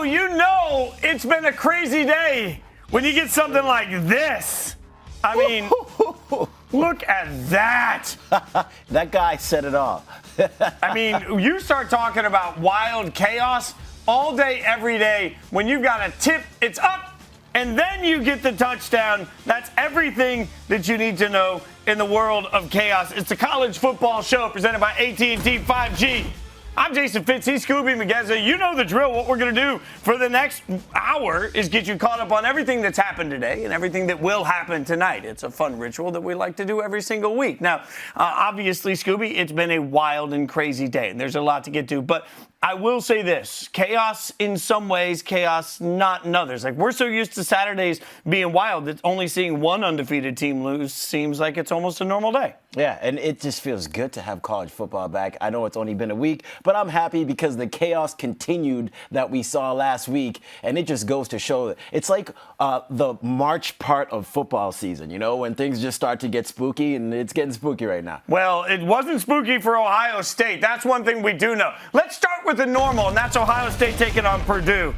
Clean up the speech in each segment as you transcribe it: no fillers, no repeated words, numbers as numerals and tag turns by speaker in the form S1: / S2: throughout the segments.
S1: you know it's been a crazy day when you get something like this. I mean, look at that.
S2: That guy set it off.
S1: I mean, you start talking about wild chaos all day, every day. When you've got a tip, it's up, and then you get the touchdown. That's everything that you need to know in the world of chaos. It's a college football show presented by AT&T 5G. I'm Jason Fitz, he's Skubie Mageza. You know the drill. What we're going to do for the next hour is get you caught up on everything that's happened today and everything that will happen tonight. It's a fun ritual that we like to do every single week. Now, obviously, Skubie, it's been a wild and crazy day, and there's a lot to get to. But I will say this, chaos in some ways, chaos not in others. Like, we're so used to Saturdays being wild that only seeing one undefeated team lose seems like it's almost a normal day.
S2: Yeah, and it just feels good to have college football back. I know it's only been a week, but I'm happy because the chaos continued that we saw last week, and it just goes to show that it's like the March part of football season, you know, when things just start to get spooky, and it's getting spooky right now.
S1: Well, it wasn't spooky for Ohio State. That's one thing we do know. Let's start with the normal, and that's Ohio State taking on Purdue.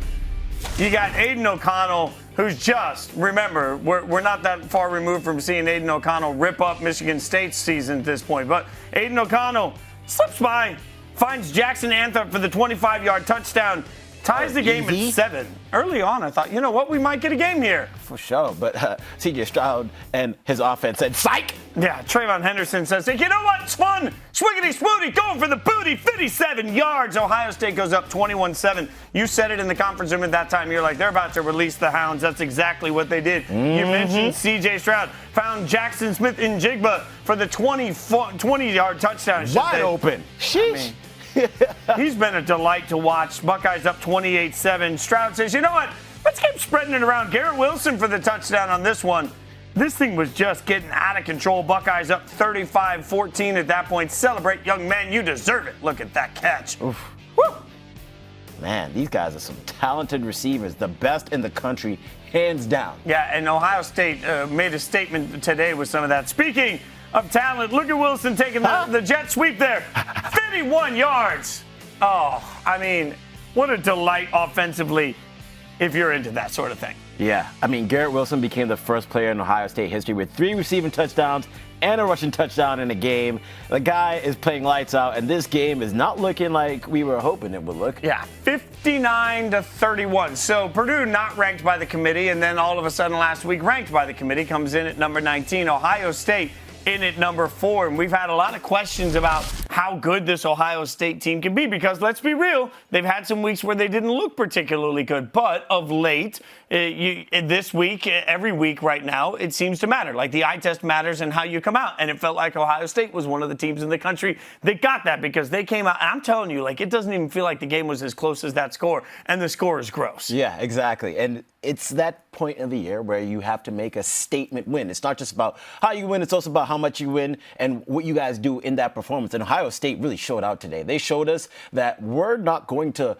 S1: You got Aiden O'Connell, who's just, remember, we're not that far removed from seeing Aiden O'Connell rip up Michigan State's season at this point, but Aiden O'Connell slips by, finds Jackson Anthrop for the 25-yard touchdown, ties the game at 7. Early on, I thought, you know what, we might get a game here.
S2: For sure, but C.J. Stroud and his offense said, psych!
S1: Yeah, Trayvon Henderson says, you know what, it's fun, swiggity swooty, going for the booty, 57 yards. Ohio State goes up 21-7. You said it in the conference room at that time. You're like, they're about to release the hounds. That's exactly what they did. You mentioned C.J. Stroud found Jackson Smith-Njigba for the 20-yard touchdown.
S2: Wide open.
S1: Sheesh. He's been a delight to watch. Buckeyes up 28-7. Stroud says, you know what? Let's keep spreading it around. Garrett Wilson for the touchdown on this one. This thing was just getting out of control. Buckeyes up 35-14 at that point. Celebrate, young man. You deserve it. Look at that catch.
S2: Oof.
S1: Woo!
S2: Man, these guys are some talented receivers. The best in the country, hands down.
S1: Yeah, and Ohio State made a statement today with some of that. Speaking of talent, look at Wilson taking the jet sweep there. 51 yards. Oh, I mean, what a delight offensively if you're into that sort of thing.
S2: Yeah, I mean, Garrett Wilson became the first player in Ohio State history with 3 receiving touchdowns and a rushing touchdown in a game. The guy is playing lights out, and this game is not looking like we were hoping it would look.
S1: Yeah, 59-31. So Purdue not ranked by the committee, and then all of a sudden last week ranked by the committee, comes in at number 19. Ohio State in at number 4, and we've had a lot of questions about how good this Ohio State team can be because, let's be real, they've had some weeks where they didn't look particularly good, but of late, this week, every week right now, it seems to matter. Like, the eye test matters and how you come out, and it felt like Ohio State was one of the teams in the country that got that because they came out, and I'm telling you, like, it doesn't even feel like the game was as close as that score, and the score is gross.
S2: Yeah, exactly, and it's that point of the year where you have to make a statement win. It's not just about how you win, it's also about how much you win and what you guys do in that performance. And Ohio State really showed out today. They showed us that we're not going to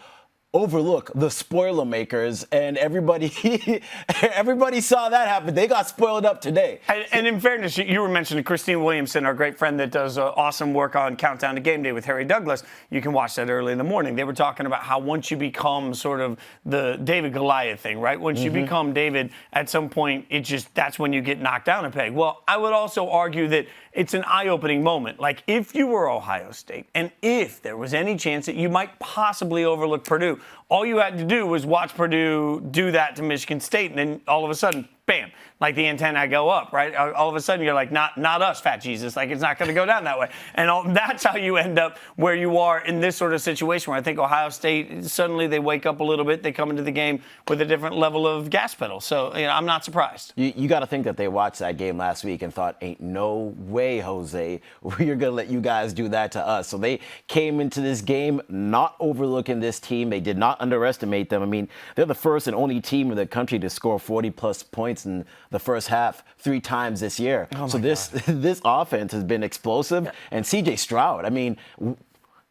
S2: overlook the spoiler makers, and everybody saw that happen. They got spoiled up today.
S1: And in fairness, you were mentioning Christine Williamson, our great friend that does awesome work on Countdown to Game Day with Harry Douglas. You can watch that early in the morning. They were talking about how once you become sort of the David Goliath thing, right? Once you become David, at some point, that's when you get knocked down a peg. Well, I would also argue that it's an eye-opening moment. Like, if you were Ohio State, and if there was any chance that you might possibly overlook Purdue, all you had to do was watch Purdue do that to Michigan State, and then all of a sudden, bam, like the antenna go up, right? All of a sudden, you're like, not us, fat Jesus. Like, it's not going to go down that way. And that's how you end up where you are in this sort of situation where I think Ohio State, suddenly they wake up a little bit. They come into the game with a different level of gas pedal. So, I'm not surprised.
S2: You got to think that they watched that game last week and thought, ain't no way, Jose, we're going to let you guys do that to us. So they came into this game not overlooking this team. They did not underestimate them. I mean, they're the first and only team in the country to score 40-plus points in the first half 3 times this year. So this offense has been explosive. Yeah. And C.J. Stroud, I mean,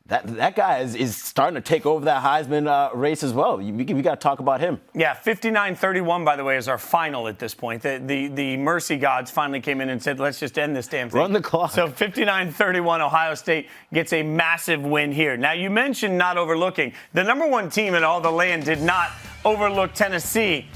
S2: that guy is starting to take over that Heisman race as well. We got to talk about him.
S1: Yeah, 59-31, by the way, is our final at this point. The mercy gods finally came in and said, let's just end this damn thing.
S2: Run the clock.
S1: So 59-31, Ohio State gets a massive win here. Now, you mentioned not overlooking. The number one team in all the land did not overlook Tennessee.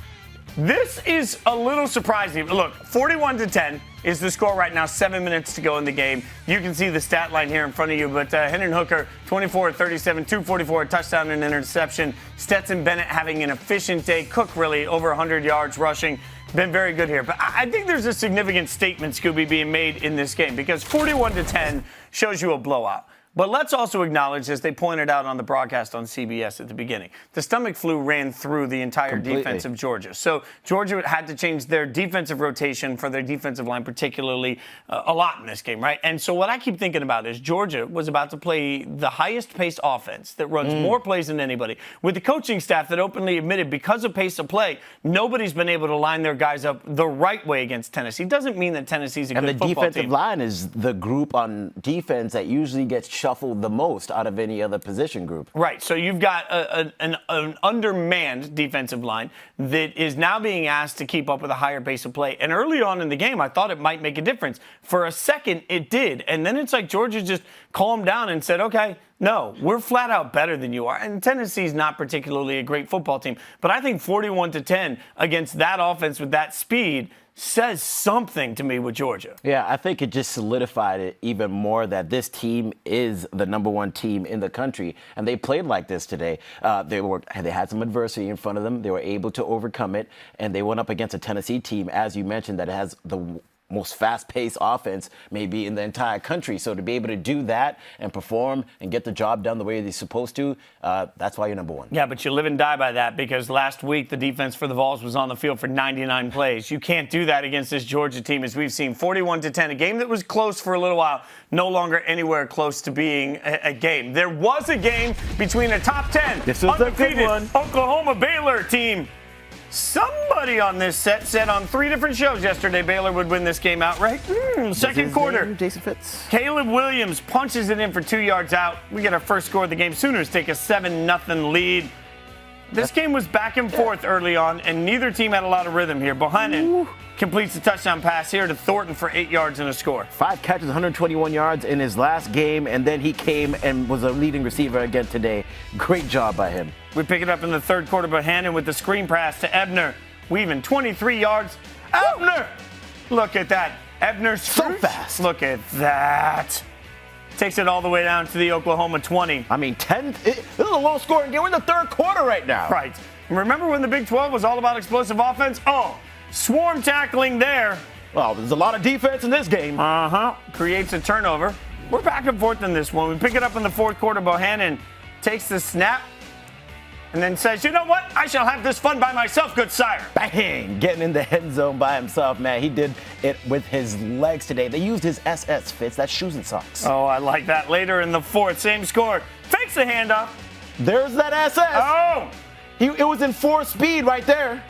S1: This is a little surprising. Look, 41-10 is the score right now, 7 minutes to go in the game. You can see the stat line here in front of you, but Hendon Hooker, 24-37, 244, a touchdown and an interception. Stetson Bennett having an efficient day. Cook really over 100 yards rushing. Been very good here. But I think there's a significant statement, Scooby, being made in this game because 41-10 shows you a blowout. But let's also acknowledge, as they pointed out on the broadcast on CBS at the beginning, the stomach flu ran through the entire defense of Georgia. So Georgia had to change their defensive rotation for their defensive line, particularly a lot in this game, right? And so what I keep thinking about is Georgia was about to play the highest-paced offense that runs more plays than anybody, with the coaching staff that openly admitted because of pace of play, nobody's been able to line their guys up the right way against Tennessee. Doesn't mean that Tennessee's a good football team.
S2: And the defensive line is the group on defense that usually gets shuffled the most out of any other position group.
S1: Right. So you've got an undermanned defensive line that is now being asked to keep up with a higher pace of play. And early on in the game, I thought it might make a difference. For a second, it did. And then it's like Georgia just calmed down and said, okay, no, we're flat out better than you are. And Tennessee's not particularly a great football team. But I think 41-10 against that offense with that speed says something to me with Georgia.
S2: Yeah, I think it just solidified it even more that this team is the number one team in the country, and they played like this today. They had some adversity in front of them. They were able to overcome it, and they went up against a Tennessee team, as you mentioned, that has the most fast-paced offense maybe in the entire country. So to be able to do that and perform and get the job done the way they're supposed to, that's why you're number one.
S1: Yeah, but you live and die by that because last week the defense for the Vols was on the field for 99 plays. You can't do that against this Georgia team, as we've seen. 41-10, a game that was close for a little while, no longer anywhere close to being a game. There was a game between a top 10 undefeated Oklahoma Baylor team. Somebody on this set said on 3 different shows yesterday Baylor would win this game outright. Second quarter,
S2: Jason Fitz.
S1: Caleb Williams punches it in for 2 yards out. We get our first score of the game. Sooners take a 7-0 lead. This game was back and forth early on, and neither team had a lot of rhythm here. Bohannon completes a touchdown pass here to Thornton for 8 yards and a score.
S2: 5 catches, 121 yards in his last game, and then he came and was a leading receiver again today. Great job by him.
S1: We pick it up in the third quarter. Bohannon with the screen pass to Ebner. Weaving 23 yards. Ebner! Look at that. Ebner's
S2: so fast.
S1: Look at that. Takes it all the way down to the Oklahoma 20.
S2: I mean, this is a low-scoring game. We're in the third quarter right now.
S1: Right. Remember when the Big 12 was all about explosive offense? Oh, swarm tackling there.
S2: Well, there's a lot of defense in this game.
S1: Creates a turnover. We're back and forth in this one. We pick it up in the fourth quarter. Bohannon takes the snap and then says, you know what? I shall have this fun by myself, good sire.
S2: Bang! Getting in the end zone by himself, man. He did it with his legs today. They used his SS, Fitz. That's shoes and socks.
S1: Oh, I like that. Later in the fourth, same score. Fakes the handoff.
S2: There's that SS.
S1: Oh!
S2: It was in 4 speed right there.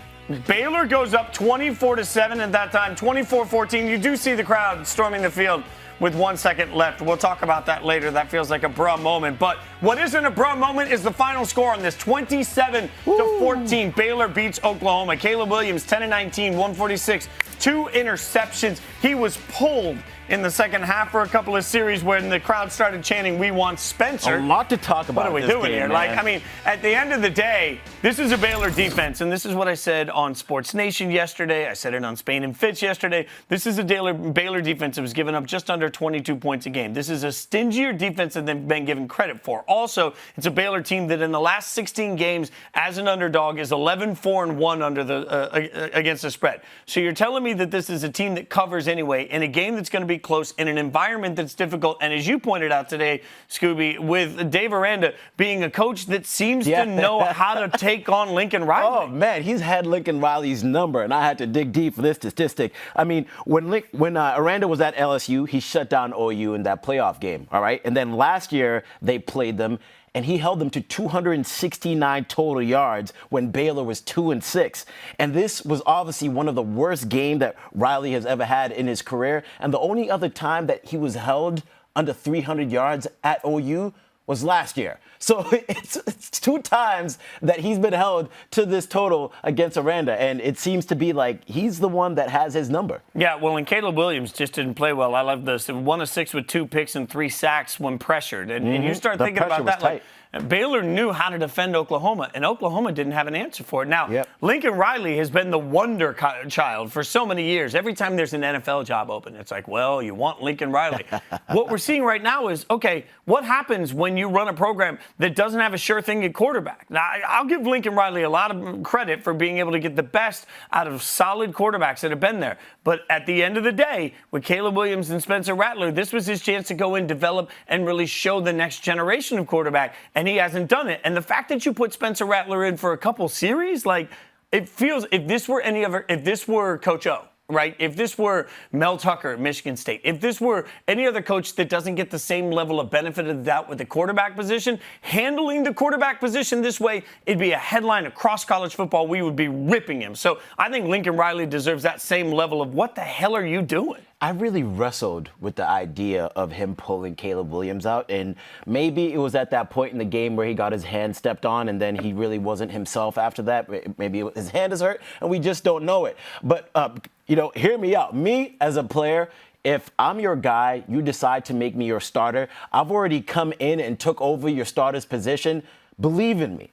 S1: Baylor goes up 24-7 at that time, 24-14. You do see the crowd storming the field with 1 second left. We'll talk about that later. That feels like a bruh moment. But what isn't a bruh moment is the final score on this. 27-14. Baylor beats Oklahoma. Caleb Williams, 10-19, 146, 2 interceptions. He was pulled in the second half for a couple of series when the crowd started chanting, "We want Spencer."
S2: A lot to talk about.
S1: What are we doing here?
S2: Man.
S1: Like, I mean, at the end of the day, this is a Baylor defense, and this is what I said on Sports Nation yesterday. I said it on Spain and Fitz yesterday. This is a Baylor defense that was giving up just under 22 points a game. This is a stingier defense than they've been given credit for. Also, it's a Baylor team that in the last 16 games as an underdog is 11-4-1 under the against the spread. So you're telling me that this is a team that covers anyway in a game that's going to be close in an environment that's difficult. And as you pointed out today, Scooby, with Dave Aranda being a coach that seems to know how to take on Lincoln Riley.
S2: Oh, man, he's had Lincoln Riley's number, and I had to dig deep for this statistic. I mean, when Aranda was at LSU, he shut down OU in that playoff game, all right? And then last year, they played them, and he held them to 269 total yards when Baylor was 2-6. And this was obviously one of the worst games that Riley has ever had in his career. And the only other time that he was held under 300 yards at OU was last year. So it's 2 times that he's been held to this total against Aranda, and it seems to be like he's the one that has his number.
S1: Yeah, well, and Caleb Williams just didn't play well. I love this. 1 of 6 with 2 picks and 3 sacks when pressured. And you start thinking about that. Like, Baylor knew how to defend Oklahoma, and Oklahoma didn't have an answer for it. Now, Lincoln Riley has been the wonder child for so many years. Every time there's an NFL job open, it's like, well, you want Lincoln Riley. What we're seeing right now is, okay, what happens when you run a program that doesn't have a sure thing at quarterback? Now, I'll give Lincoln Riley a lot of credit for being able to get the best out of solid quarterbacks that have been there. But at the end of the day, with Caleb Williams and Spencer Rattler, this was his chance to go in, develop, and really show the next generation of quarterback. And he hasn't done it. And the fact that you put Spencer Rattler in for a couple series, like, it feels, if this were Coach O, right? If this were Mel Tucker at Michigan State, if this were any other coach that doesn't get the same level of benefit of the doubt with the quarterback position, handling the quarterback position this way, it'd be a headline across college football. We would be ripping him. So I think Lincoln Riley deserves that same level of what the hell are you doing?
S2: I really wrestled with the idea of him pulling Caleb Williams out, and maybe it was at that point in the game where he got his hand stepped on, and then he really wasn't himself after that. Maybe his hand is hurt, and we just don't know it. But, hear me out. Me, as a player, if I'm your guy, you decide to make me your starter, I've already come in and took over your starter's position. Believe in me.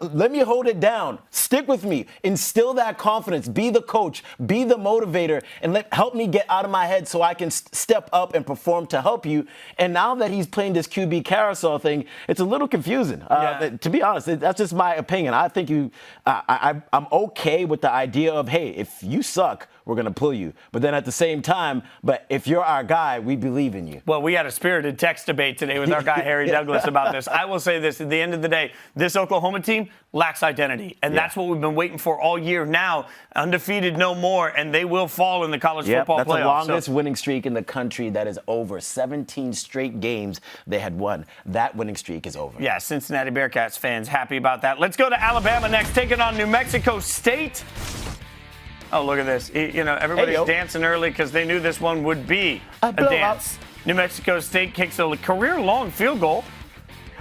S2: Let me hold it down. Stick with me. Instill that confidence. Be the coach. Be the motivator. And help me get out of my head so I can step up and perform to help you. And now that he's playing this QB carousel thing, it's a little confusing. To be honest, that's just my opinion. I think I'm okay with the idea of, hey, if you suck, we're going to pull you. But then at the same time, but if you're our guy, we believe in you.
S1: Well, we had a spirited text debate today with our guy, Harry Douglas, about this. I will say this, at the end of the day, this Oklahoma team lacks identity. And that's what we've been waiting for all year now. Undefeated no more, and they will fall in the college football playoffs.
S2: That's the longest winning streak in the country. That is over 17 straight games they had won. That winning streak is over.
S1: Yeah, Cincinnati Bearcats fans happy about that. Let's go to Alabama next, taking on New Mexico State. Oh, look at this. Everybody's dancing early because they knew this one would be a dance. New Mexico State kicks a career-long field goal.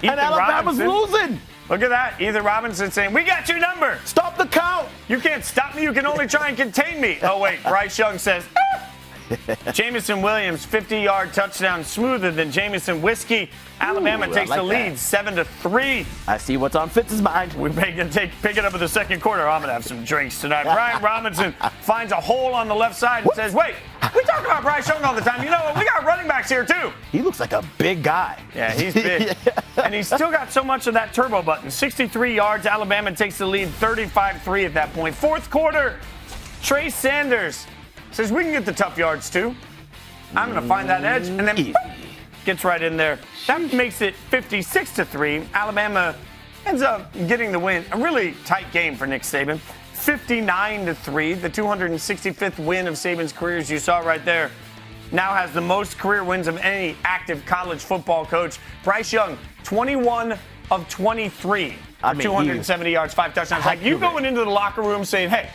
S2: And Alabama's losing.
S1: Look at that. Ethan Robinson saying, we got your number.
S2: Stop the count.
S1: You can't stop me. You can only try and contain me. Oh, wait. Bryce Young says, Jamison Williams, 50-yard touchdown, smoother than Jameson Whiskey. Alabama takes the lead, 7-3.
S2: I see what's on Fitz's mind.
S1: We pick it up in the second quarter. I'm going to have some drinks tonight. Brian Robinson finds a hole on the left side and says, wait, we talk about Bryce Young all the time. You know what? We got running backs here, too.
S2: He looks like a big guy.
S1: Yeah, he's big. And he's still got so much of that turbo button. 63 yards. Alabama takes the lead, 35-3 at that point. Fourth quarter, Trey Sanders says, we can get the tough yards, too. I'm going to find that edge. And then gets right in there. That makes it 56-3. Alabama ends up getting the win. A really tight game for Nick Saban. 59-3. The 265th win of Saban's career, as you saw right there. Now has the most career wins of any active college football coach. Bryce Young, 21 of 23 for 270 yards, 5 touchdowns. Like, you going into the locker room saying, hey,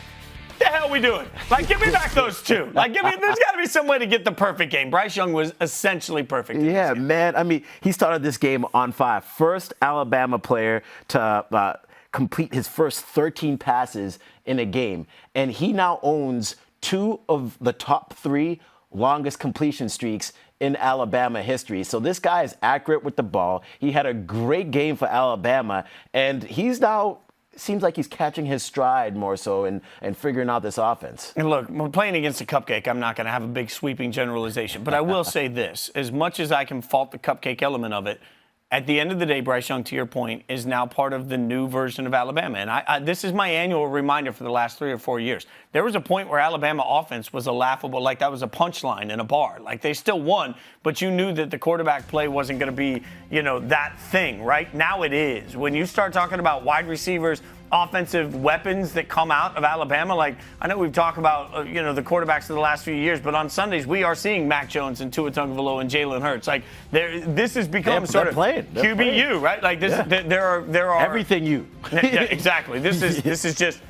S1: the hell we doing? Like, give me back those 2. Like, there's got to be some way to get the perfect game. Bryce Young was essentially perfect.
S2: Yeah, man. I mean, he started this game on fire. First Alabama player to complete his first 13 passes in a game. And he now owns 2 of the top 3 longest completion streaks in Alabama history. So this guy is accurate with the ball. He had a great game for Alabama, and he's now seems like he's catching his stride more so and figuring out this offense.
S1: And look, when playing against a cupcake, I'm not going to have a big sweeping generalization. But I will say this. As much as I can fault the cupcake element of it, at the end of the day, Bryce Young, to your point, is now part of the new version of Alabama. And this is my annual reminder for the last 3 or 4 years. There was a point where Alabama offense was a laughable, like that was a punchline in a bar. Like, they still won, but you knew that the quarterback play wasn't going to be, that thing, right? Now it is. When you start talking about wide receivers, offensive weapons that come out of Alabama. Like, I know we've talked about, the quarterbacks of the last few years, but on Sundays we are seeing Mac Jones and Tua Tagovailoa and Jalen Hurts. Like, this has become sort of QBU, right? Like, this, there are
S2: everything you.
S1: Yeah, exactly. This is just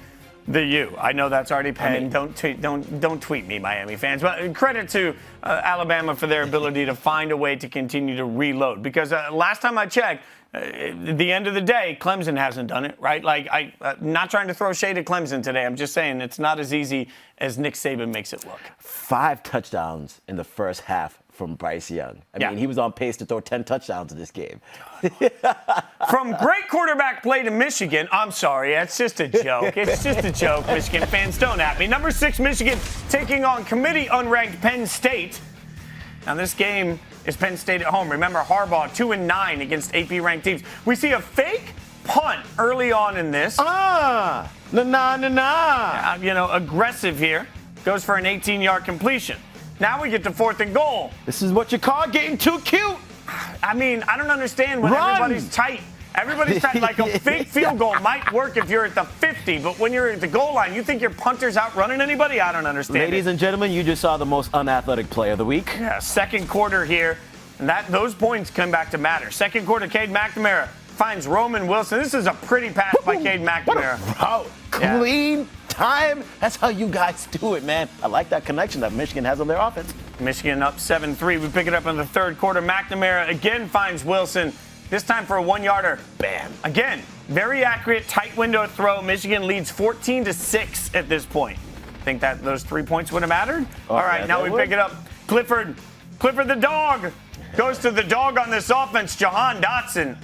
S1: The U. I know that's already penned. Don't tweet me, Miami fans. But credit to Alabama for their ability to find a way to continue to reload. Because last time I checked, at the end of the day, Clemson hasn't done it, right? Like, I'm not trying to throw shade at Clemson today. I'm just saying it's not as easy as Nick Saban makes it look.
S2: 5 touchdowns in the first half from Bryce Young. I mean, he was on pace to throw 10 touchdowns in this game.
S1: From great quarterback play to Michigan, I'm sorry, it's just a joke. It's just a joke, Michigan fans. Don't at me. Number 6, Michigan taking on committee unranked Penn State. Now, this game is Penn State at home. Remember, Harbaugh 2-9 against AP-ranked teams. We see a fake punt early on in this. Aggressive here. Goes for an 18-yard completion. Now we get to 4th and goal.
S2: This is what you call getting too cute.
S1: I mean, I don't understand when everybody's tight. Everybody's tight. Like a fake field goal might work if you're at the 50, but when you're at the goal line, you think your punter's outrunning anybody? I don't understand.
S2: Ladies and gentlemen, you just saw the most unathletic play of the week.
S1: Yeah, second quarter here, and those points come back to matter. Second quarter, Cade McNamara finds Roman Wilson. This is a pretty pass by Cade McNamara.
S2: What a clean time. That's how you guys do it, man. I like that connection that Michigan has on their offense.
S1: Michigan up 7-3. We pick it up in the third quarter. McNamara again finds Wilson, this time for a 1-yarder. Bam. Again, very accurate, tight window throw. Michigan leads 14-6 at this point. Think that those 3 points would have mattered? All right, now we pick it up. Clifford the dog. Goes to the dog on this offense, Jahan Dotson.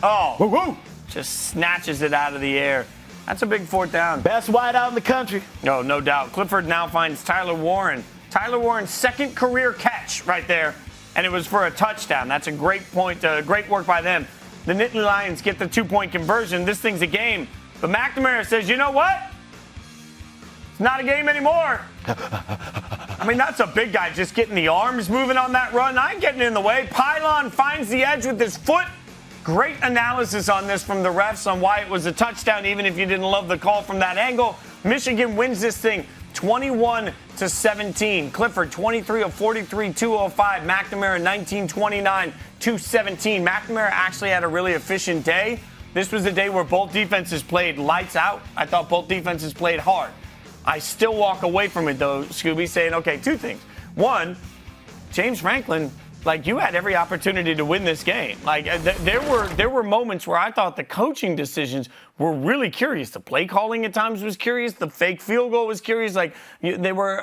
S1: Just snatches it out of the air. That's a big 4th down.
S2: Best wide out in the country.
S1: No doubt. Clifford now finds Tyler Warren. Tyler Warren's second career catch right there, and it was for a touchdown. That's a great point. Great work by them. The Nittany Lions get the 2-point conversion. This thing's a game. But McNamara says, you know what? It's not a game anymore. I mean, that's a big guy just getting the arms moving on that run. I ain't getting in the way. Pylon finds the edge with his foot. Great analysis on this from the refs on why it was a touchdown, even if you didn't love the call from that angle. Michigan wins this thing 21-17. Clifford 23 of 43, 205. McNamara 19-29, 217. McNamara actually had a really efficient day. This was a day where both defenses played lights out. I thought both defenses played hard. I still walk away from it, though, Scooby, saying, okay, 2 things. One, James Franklin, like, you had every opportunity to win this game. Like, there were moments where I thought the coaching decisions were really curious. The play calling at times was curious. The fake field goal was curious. Like, they were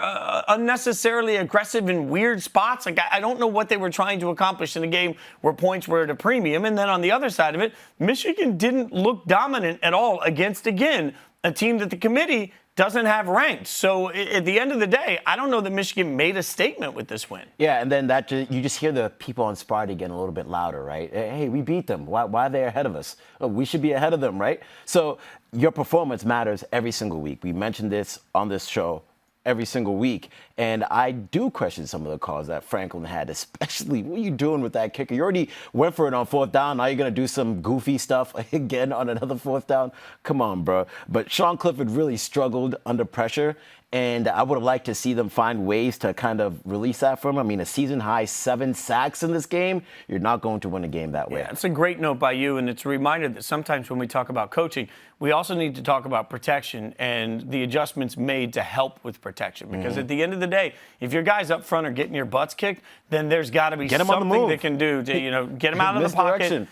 S1: unnecessarily aggressive in weird spots. Like, I don't know what they were trying to accomplish in a game where points were at a premium. And then on the other side of it, Michigan didn't look dominant at all against, again, a team that the committee doesn't have ranked. So at the end of the day, I don't know that Michigan made a statement with this win.
S2: Yeah, and then you just hear the people on Sparty getting a little bit louder, right? Hey, we beat them. Why are they ahead of us? Oh, we should be ahead of them, right? So your performance matters every single week. We mentioned this on this show every single week. And I do question some of the calls that Franklin had, especially what are you doing with that kicker? You already went for it on 4th down. Now you're going to do some goofy stuff again on another 4th down? Come on, bro. But Sean Clifford really struggled under pressure. And I would have liked to see them find ways to kind of release that from him. I mean, a season-high 7 sacks in this game, you're not going to win a game that way.
S1: Yeah, it's a great note by you, and it's a reminder that sometimes when we talk about coaching, we also need to talk about protection and the adjustments made to help with protection. Because at the end of the day, if your guys up front are getting your butts kicked, then there's got to be something they can do to, get them out of the pocket,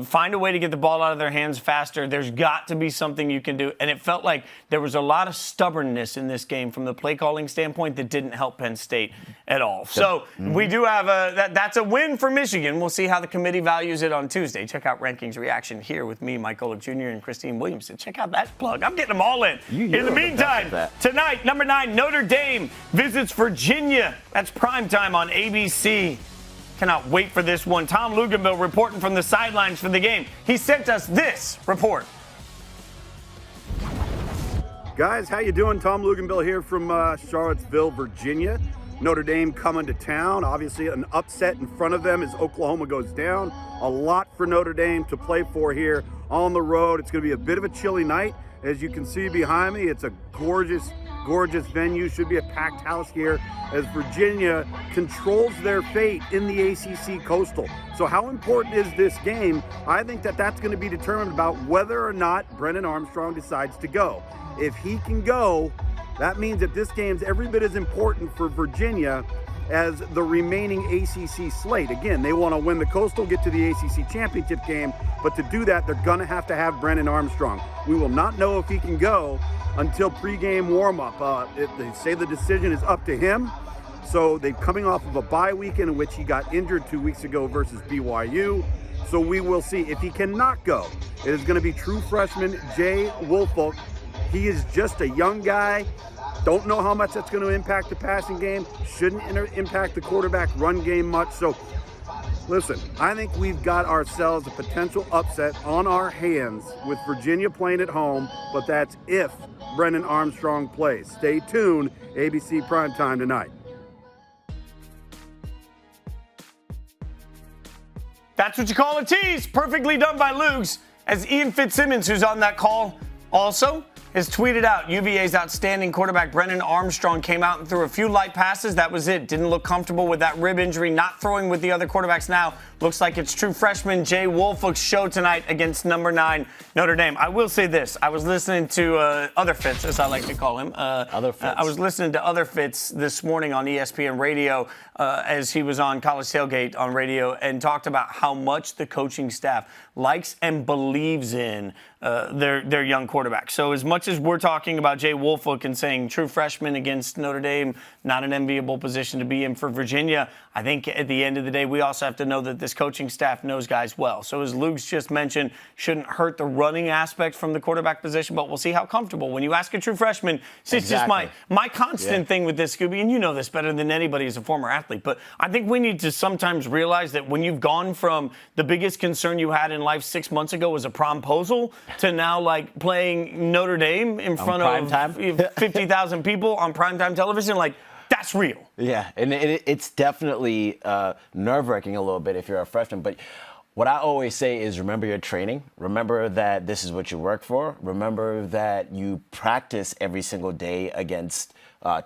S1: find a way to get the ball out of their hands faster. There's got to be something you can do. And it felt like there was a lot of stubbornness in this game from the play calling standpoint that didn't help Penn State at all. So we do have that's a win for Michigan. We'll see how the committee values it on Tuesday. Check out Rankings Reaction here with me, Mike Golick Jr. and Christine Williamson. Check out that plug. I'm getting them all in. In the meantime, tonight, number 9, Notre Dame visits Virginia. That's primetime on ABC. Cannot wait for this one. Tom Luganville reporting from the sidelines for the game. He sent us this report.
S3: Guys, how you doing? Tom Luganville here from Charlottesville, Virginia. Notre Dame coming to town. Obviously, an upset in front of them as Oklahoma goes down. A lot for Notre Dame to play for here on the road. It's going to be a bit of a chilly night. As you can see behind me, it's a gorgeous venue. Should be a packed house here as Virginia controls their fate in the ACC Coastal. So how important is this game? I think that's going to be determined about whether or not Brennan Armstrong decides to go. If he can go, that means that this game's every bit as important for Virginia as the remaining ACC slate. Again, they want to win the Coastal, get to the ACC championship game, but to do that, they're going to have Brennan Armstrong. We will not know if he can go until pregame warm-up. They say the decision is up to him. So they're coming off of a bye weekend in which he got injured 2 weeks ago versus BYU. So we will see. If he cannot go, it is going to be true freshman Jay Woolfolk. He is just a young guy. Don't know how much that's going to impact the passing game. Shouldn't impact the quarterback run game much. So listen, I think we've got ourselves a potential upset on our hands with Virginia playing at home, but that's if Brennan Armstrong plays. Stay tuned. ABC Primetime tonight.
S1: That's what you call a tease. Perfectly done by Lugs. As Ian Fitzsimmons, who's on that call, also has tweeted out UVA's outstanding quarterback Brennan Armstrong came out and threw a few light passes. That was it. Didn't look comfortable with that rib injury. Not throwing with the other quarterbacks now. Looks like it's true freshman Jay Woolfolk's show tonight against number 9 Notre Dame. I will say this. I was listening to Other Fitz, as I like to call him.
S2: Other Fitz.
S1: I was listening to Other Fitz this morning on ESPN radio as he was on College Tailgate on radio and talked about how much the coaching staff likes and believes in their young quarterback. So as much as we're talking about Jay Woolfolk and saying true freshman against Notre Dame, not an enviable position to be in for Virginia, I think at the end of the day, we also have to know that this coaching staff knows guys well. So as Luke's just mentioned, shouldn't hurt the running aspect from the quarterback position, but we'll see how comfortable. When you ask a true freshman, it's
S2: Exactly.
S1: just my constant thing with this, Scooby, and you know this better than anybody as a former athlete, but I think we need to sometimes realize that when you've gone from the biggest concern you had in life 6 months ago was a promposal to now like playing Notre Dame in front of 50,000 people on primetime television, like that's real.
S2: Yeah, and it's definitely nerve-wracking a little bit if you're a freshman. But what I always say is remember your training. Remember that this is what you work for. Remember that you practice every single day against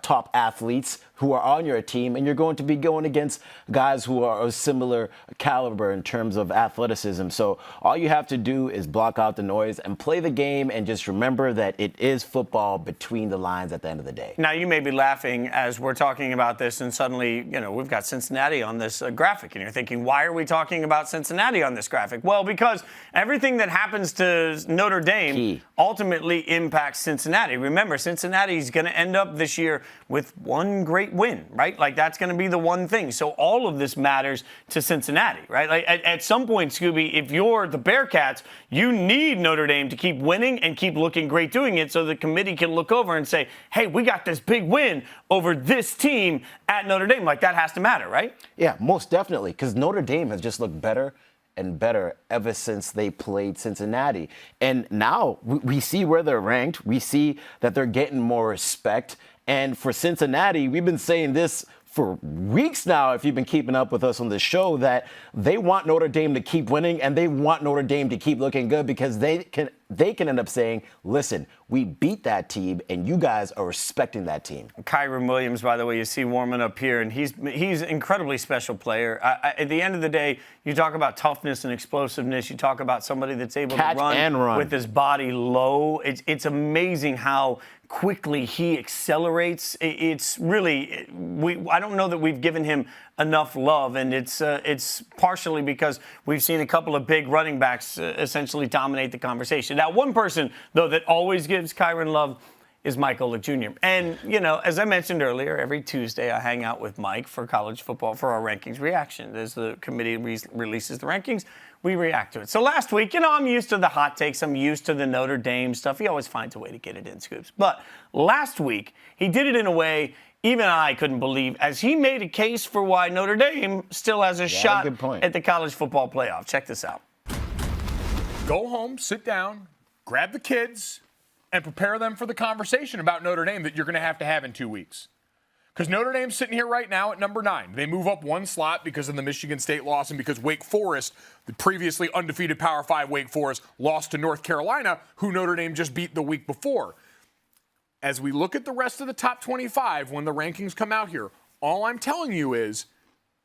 S2: top athletes who are on your team, and you're going to be going against guys who are of similar caliber in terms of athleticism. So all you have to do is block out the noise and play the game and just remember that it is football between the lines at the end of the day.
S1: Now, you may be laughing as we're talking about this, and suddenly, we've got Cincinnati on this graphic, and you're thinking, why are we talking about Cincinnati on this graphic? Well, because everything that happens to Notre Dame ultimately impacts Cincinnati. Remember, Cincinnati's going to end up this year with one great win, right? Like, that's going to be the one thing. So all of this matters to Cincinnati, right? Like, at some point, Scooby, if you're the Bearcats, you need Notre Dame to keep winning and keep looking great doing it so the committee can look over and say, hey, we got this big win over this team at Notre Dame. Like, that has to matter, right?
S2: Yeah, most definitely, because Notre Dame has just looked better and better ever since they played Cincinnati. And now we see where they're ranked. We see that they're getting more respect. And for Cincinnati, we've been saying this for weeks now, if you've been keeping up with us on the show, that they want Notre Dame to keep winning and they want Notre Dame to keep looking good because they can end up saying, listen, we beat that team and you guys are respecting that team.
S1: Kyron Williams, by the way, you see warming up here, and he's an incredibly special player. At the end of the day, you talk about toughness and explosiveness. You talk about somebody that's able to run with his body low. It's amazing how quickly he accelerates. It's really, I don't know that we've given him enough love, and it's partially because we've seen a couple of big running backs essentially dominate the conversation. Now, one person, though, that always gives Kyron love is Mike Golick Jr. And, as I mentioned earlier, every Tuesday I hang out with Mike for college football for our rankings reaction. As the committee releases the rankings, we react to it. So last week, I'm used to the hot takes. I'm used to the Notre Dame stuff. He always finds a way to get it in, Scoops. But last week, he did it in a way even I couldn't believe, as he made a case for why Notre Dame still has a shot at the college football playoff. Check this out.
S4: Go home, sit down, grab the kids, and prepare them for the conversation about Notre Dame that you're going to have in 2 weeks. Because Notre Dame's sitting here right now at number 9. They move up one slot because of the Michigan State loss and because Wake Forest, the previously undefeated Power 5 Wake Forest, lost to North Carolina, who Notre Dame just beat the week before. As we look at the rest of the top 25 when the rankings come out here, all I'm telling you is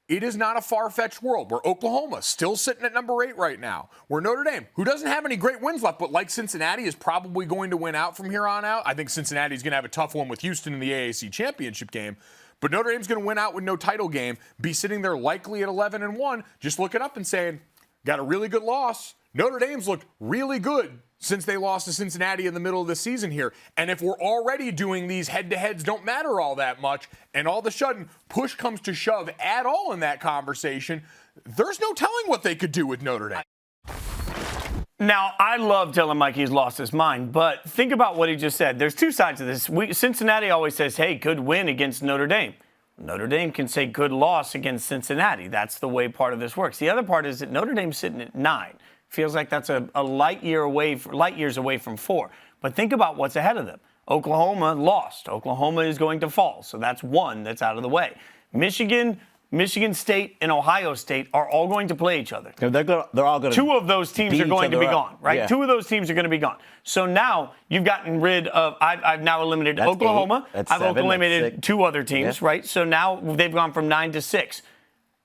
S4: it is not a far-fetched world where Oklahoma's still sitting at number 8 right now, where Notre Dame, who doesn't have any great wins left, but like Cincinnati, is probably going to win out from here on out. I think Cincinnati's going to have a tough one with Houston in the AAC championship game. But Notre Dame's going to win out with no title game, be sitting there likely at 11-1, just looking up and saying, got a really good loss. Notre Dame's looked really good since they lost to Cincinnati in the middle of the season here. And if we're already doing these head-to-heads don't matter all that much, and all of a sudden push comes to shove at all in that conversation, there's no telling what they could do with Notre Dame.
S1: Now, I love telling Mike he's lost his mind, but think about what he just said. There's two sides of this. Cincinnati always says, hey, good win against Notre Dame. Notre Dame can say good loss against Cincinnati. That's the way part of this works. The other part is that Notre Dame's sitting at 9. Feels like that's a light years away from 4. But think about what's ahead of them. Oklahoma lost. Oklahoma is going to fall. So that's 1 that's out of the way. Michigan State, and Ohio State are all going to play each other.
S2: They're all going to.
S1: 2 of those teams are going to be gone, right?
S2: Yeah.
S1: 2 of those teams are going to be gone. So now you've gotten rid of, I've now eliminated
S2: That's
S1: Oklahoma.
S2: 8. That's
S1: I've
S2: 7.
S1: eliminated
S2: That's
S1: 2 other teams,
S2: Yeah.
S1: right? So now they've gone from 9 to 6.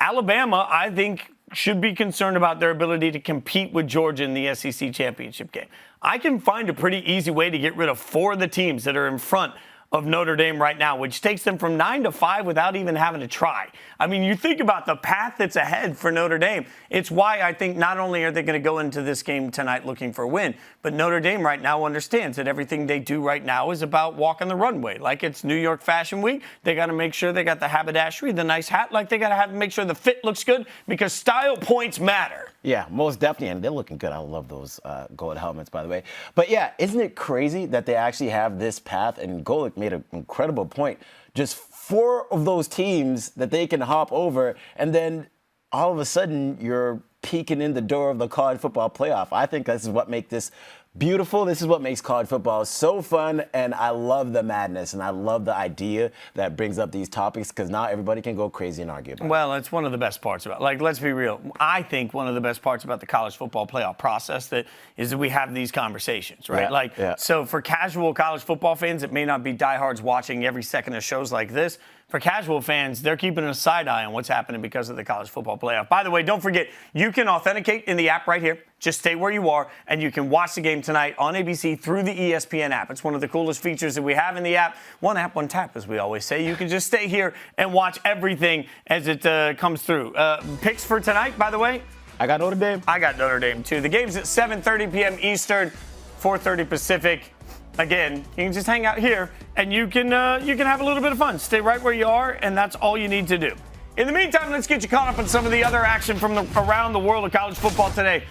S1: Alabama, I think, should be concerned about their ability to compete with Georgia in the SEC championship game. I can find a pretty easy way to get rid of 4 of the teams that are in front of Notre Dame right now, which takes them from 9 to 5 without even having to try. I mean, you think about the path that's ahead for Notre Dame. It's why I think not only are they going to go into this game tonight looking for a win, but Notre Dame right now understands that everything they do right now is about walking the runway. Like it's New York Fashion Week, they got to make sure they got the haberdashery, the nice hat, like they got to make sure the fit looks good because style points matter.
S2: Yeah, most definitely, and they're looking good. I love those gold helmets, by the way. But yeah, isn't it crazy that they actually have this path? And Golick made an incredible point. Just 4 of those teams that they can hop over, and then all of a sudden you're peeking in the door of the college football playoff. I think this is what makes this beautiful. This is what makes college football so fun, and I love the madness, and I love the idea that brings up these topics because now everybody can go crazy and argue about it.
S1: Well, it's one of the best parts about it. Like, let's be real. I think one of the best parts about the college football playoff process is that we have these conversations, right? So for casual college football fans, it may not be diehards watching every second of shows like this. For casual fans, they're keeping a side eye on what's happening because of the college football playoff. By the way, don't forget, you can authenticate in the app right here. Just stay where you are, and you can watch the game tonight on ABC through the ESPN app. It's one of the coolest features that we have in the app. One app, one tap, as we always say. You can just stay here and watch everything as it comes through. Picks for tonight, by the way?
S2: I got Notre Dame.
S1: I got Notre Dame, too. The game's at 7:30 p.m. Eastern, 4:30 Pacific. Again, you can just hang out here, and you can have a little bit of fun. Stay right where you are, and that's all you need to do. In the meantime, let's get you caught up on some of the other action from around the world of college football today.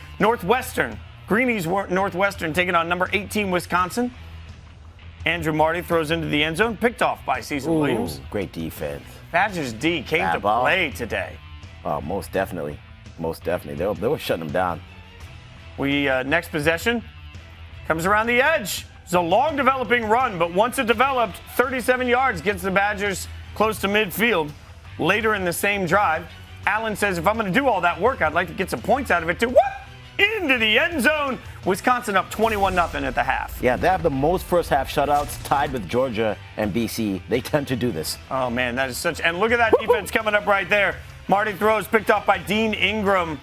S1: Greenies Northwestern taking on number 18 Wisconsin. Andrew Marty throws into the end zone, picked off by Cecil Williams.
S2: Great defense.
S1: Badgers D came
S2: Bad
S1: to
S2: ball.
S1: play today.
S2: Oh, most definitely. Most definitely. They were shutting them down.
S1: Next possession comes around the edge. It's a long developing run, but once it developed, 37 yards gets the Badgers close to midfield. Later in the same drive, Allen says, if I'm going to do all that work, I'd like to get some points out of it too. Into the end zone. Wisconsin up 21-0 at the half.
S2: Yeah, they have the most first half shutouts, tied with Georgia and BC. They tend to do this.
S1: Oh, man, that is such – and look at that defense coming up right there. Marty throws picked off by Dean Ingram.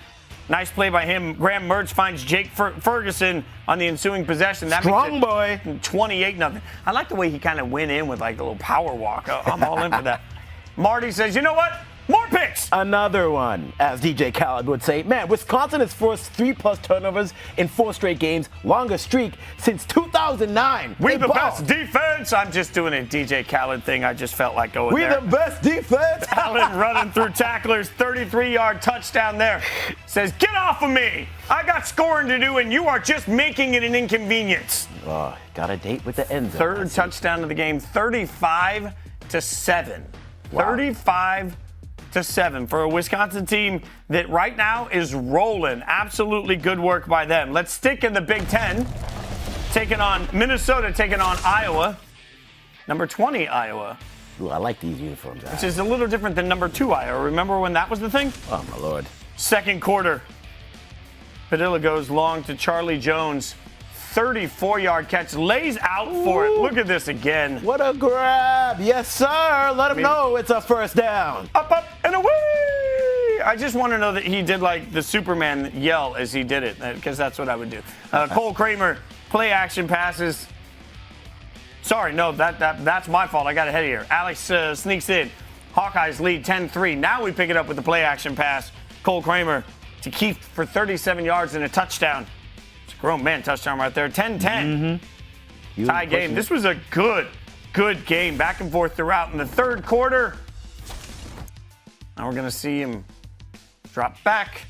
S1: Nice play by him. Graham Mertz finds Jake Ferguson on the ensuing possession. That
S2: Strong
S1: makes
S2: boy.
S1: 28-0. I like the way he kind of went in with like a little power walk. I'm all in for that. Marty says, you know what? More picks.
S2: Another one, as DJ Khaled would say. Man, Wisconsin has forced 3+ turnovers in 4 straight games, longest streak since 2009.
S1: We the best defense. I'm just doing a DJ Khaled thing. I just felt like going
S2: We
S1: there.
S2: the best defense.
S1: Allen running through tacklers, 33-yard touchdown there. Says, get off of me. I got scoring to do, and you are just making it an inconvenience.
S2: Oh, got a date with the end zone.
S1: Third touchdown of the game, 35-7. 35-7 for a Wisconsin team that right now is rolling. Absolutely good work by them. Let's stick in the Big Ten. Taking on Minnesota, taking on Iowa. Number 20, Iowa.
S2: Ooh, I like these uniforms.
S1: Which is a little different than number 2, Iowa. Remember when that was the thing?
S2: Oh, my Lord.
S1: Second quarter. Padilla goes long to Charlie Jones. 34-yard catch, lays out for it. Look at this again.
S2: What a grab. Yes, sir. Let them know it's a first down.
S1: Up, and away! I just want to know that he did like the Superman yell as he did it, because that's what I would do. Cole Kramer, play action passes. Sorry, no, that's my fault. I got ahead of here. Alex sneaks in. Hawkeyes lead 10-3. Now we pick it up with the play action pass. Cole Kramer to Keith for 37 yards and a touchdown. It's a grown man touchdown right there. 10-10. Tie game. This was a good game. Back and forth throughout in the third quarter. Now we're going to see him drop back.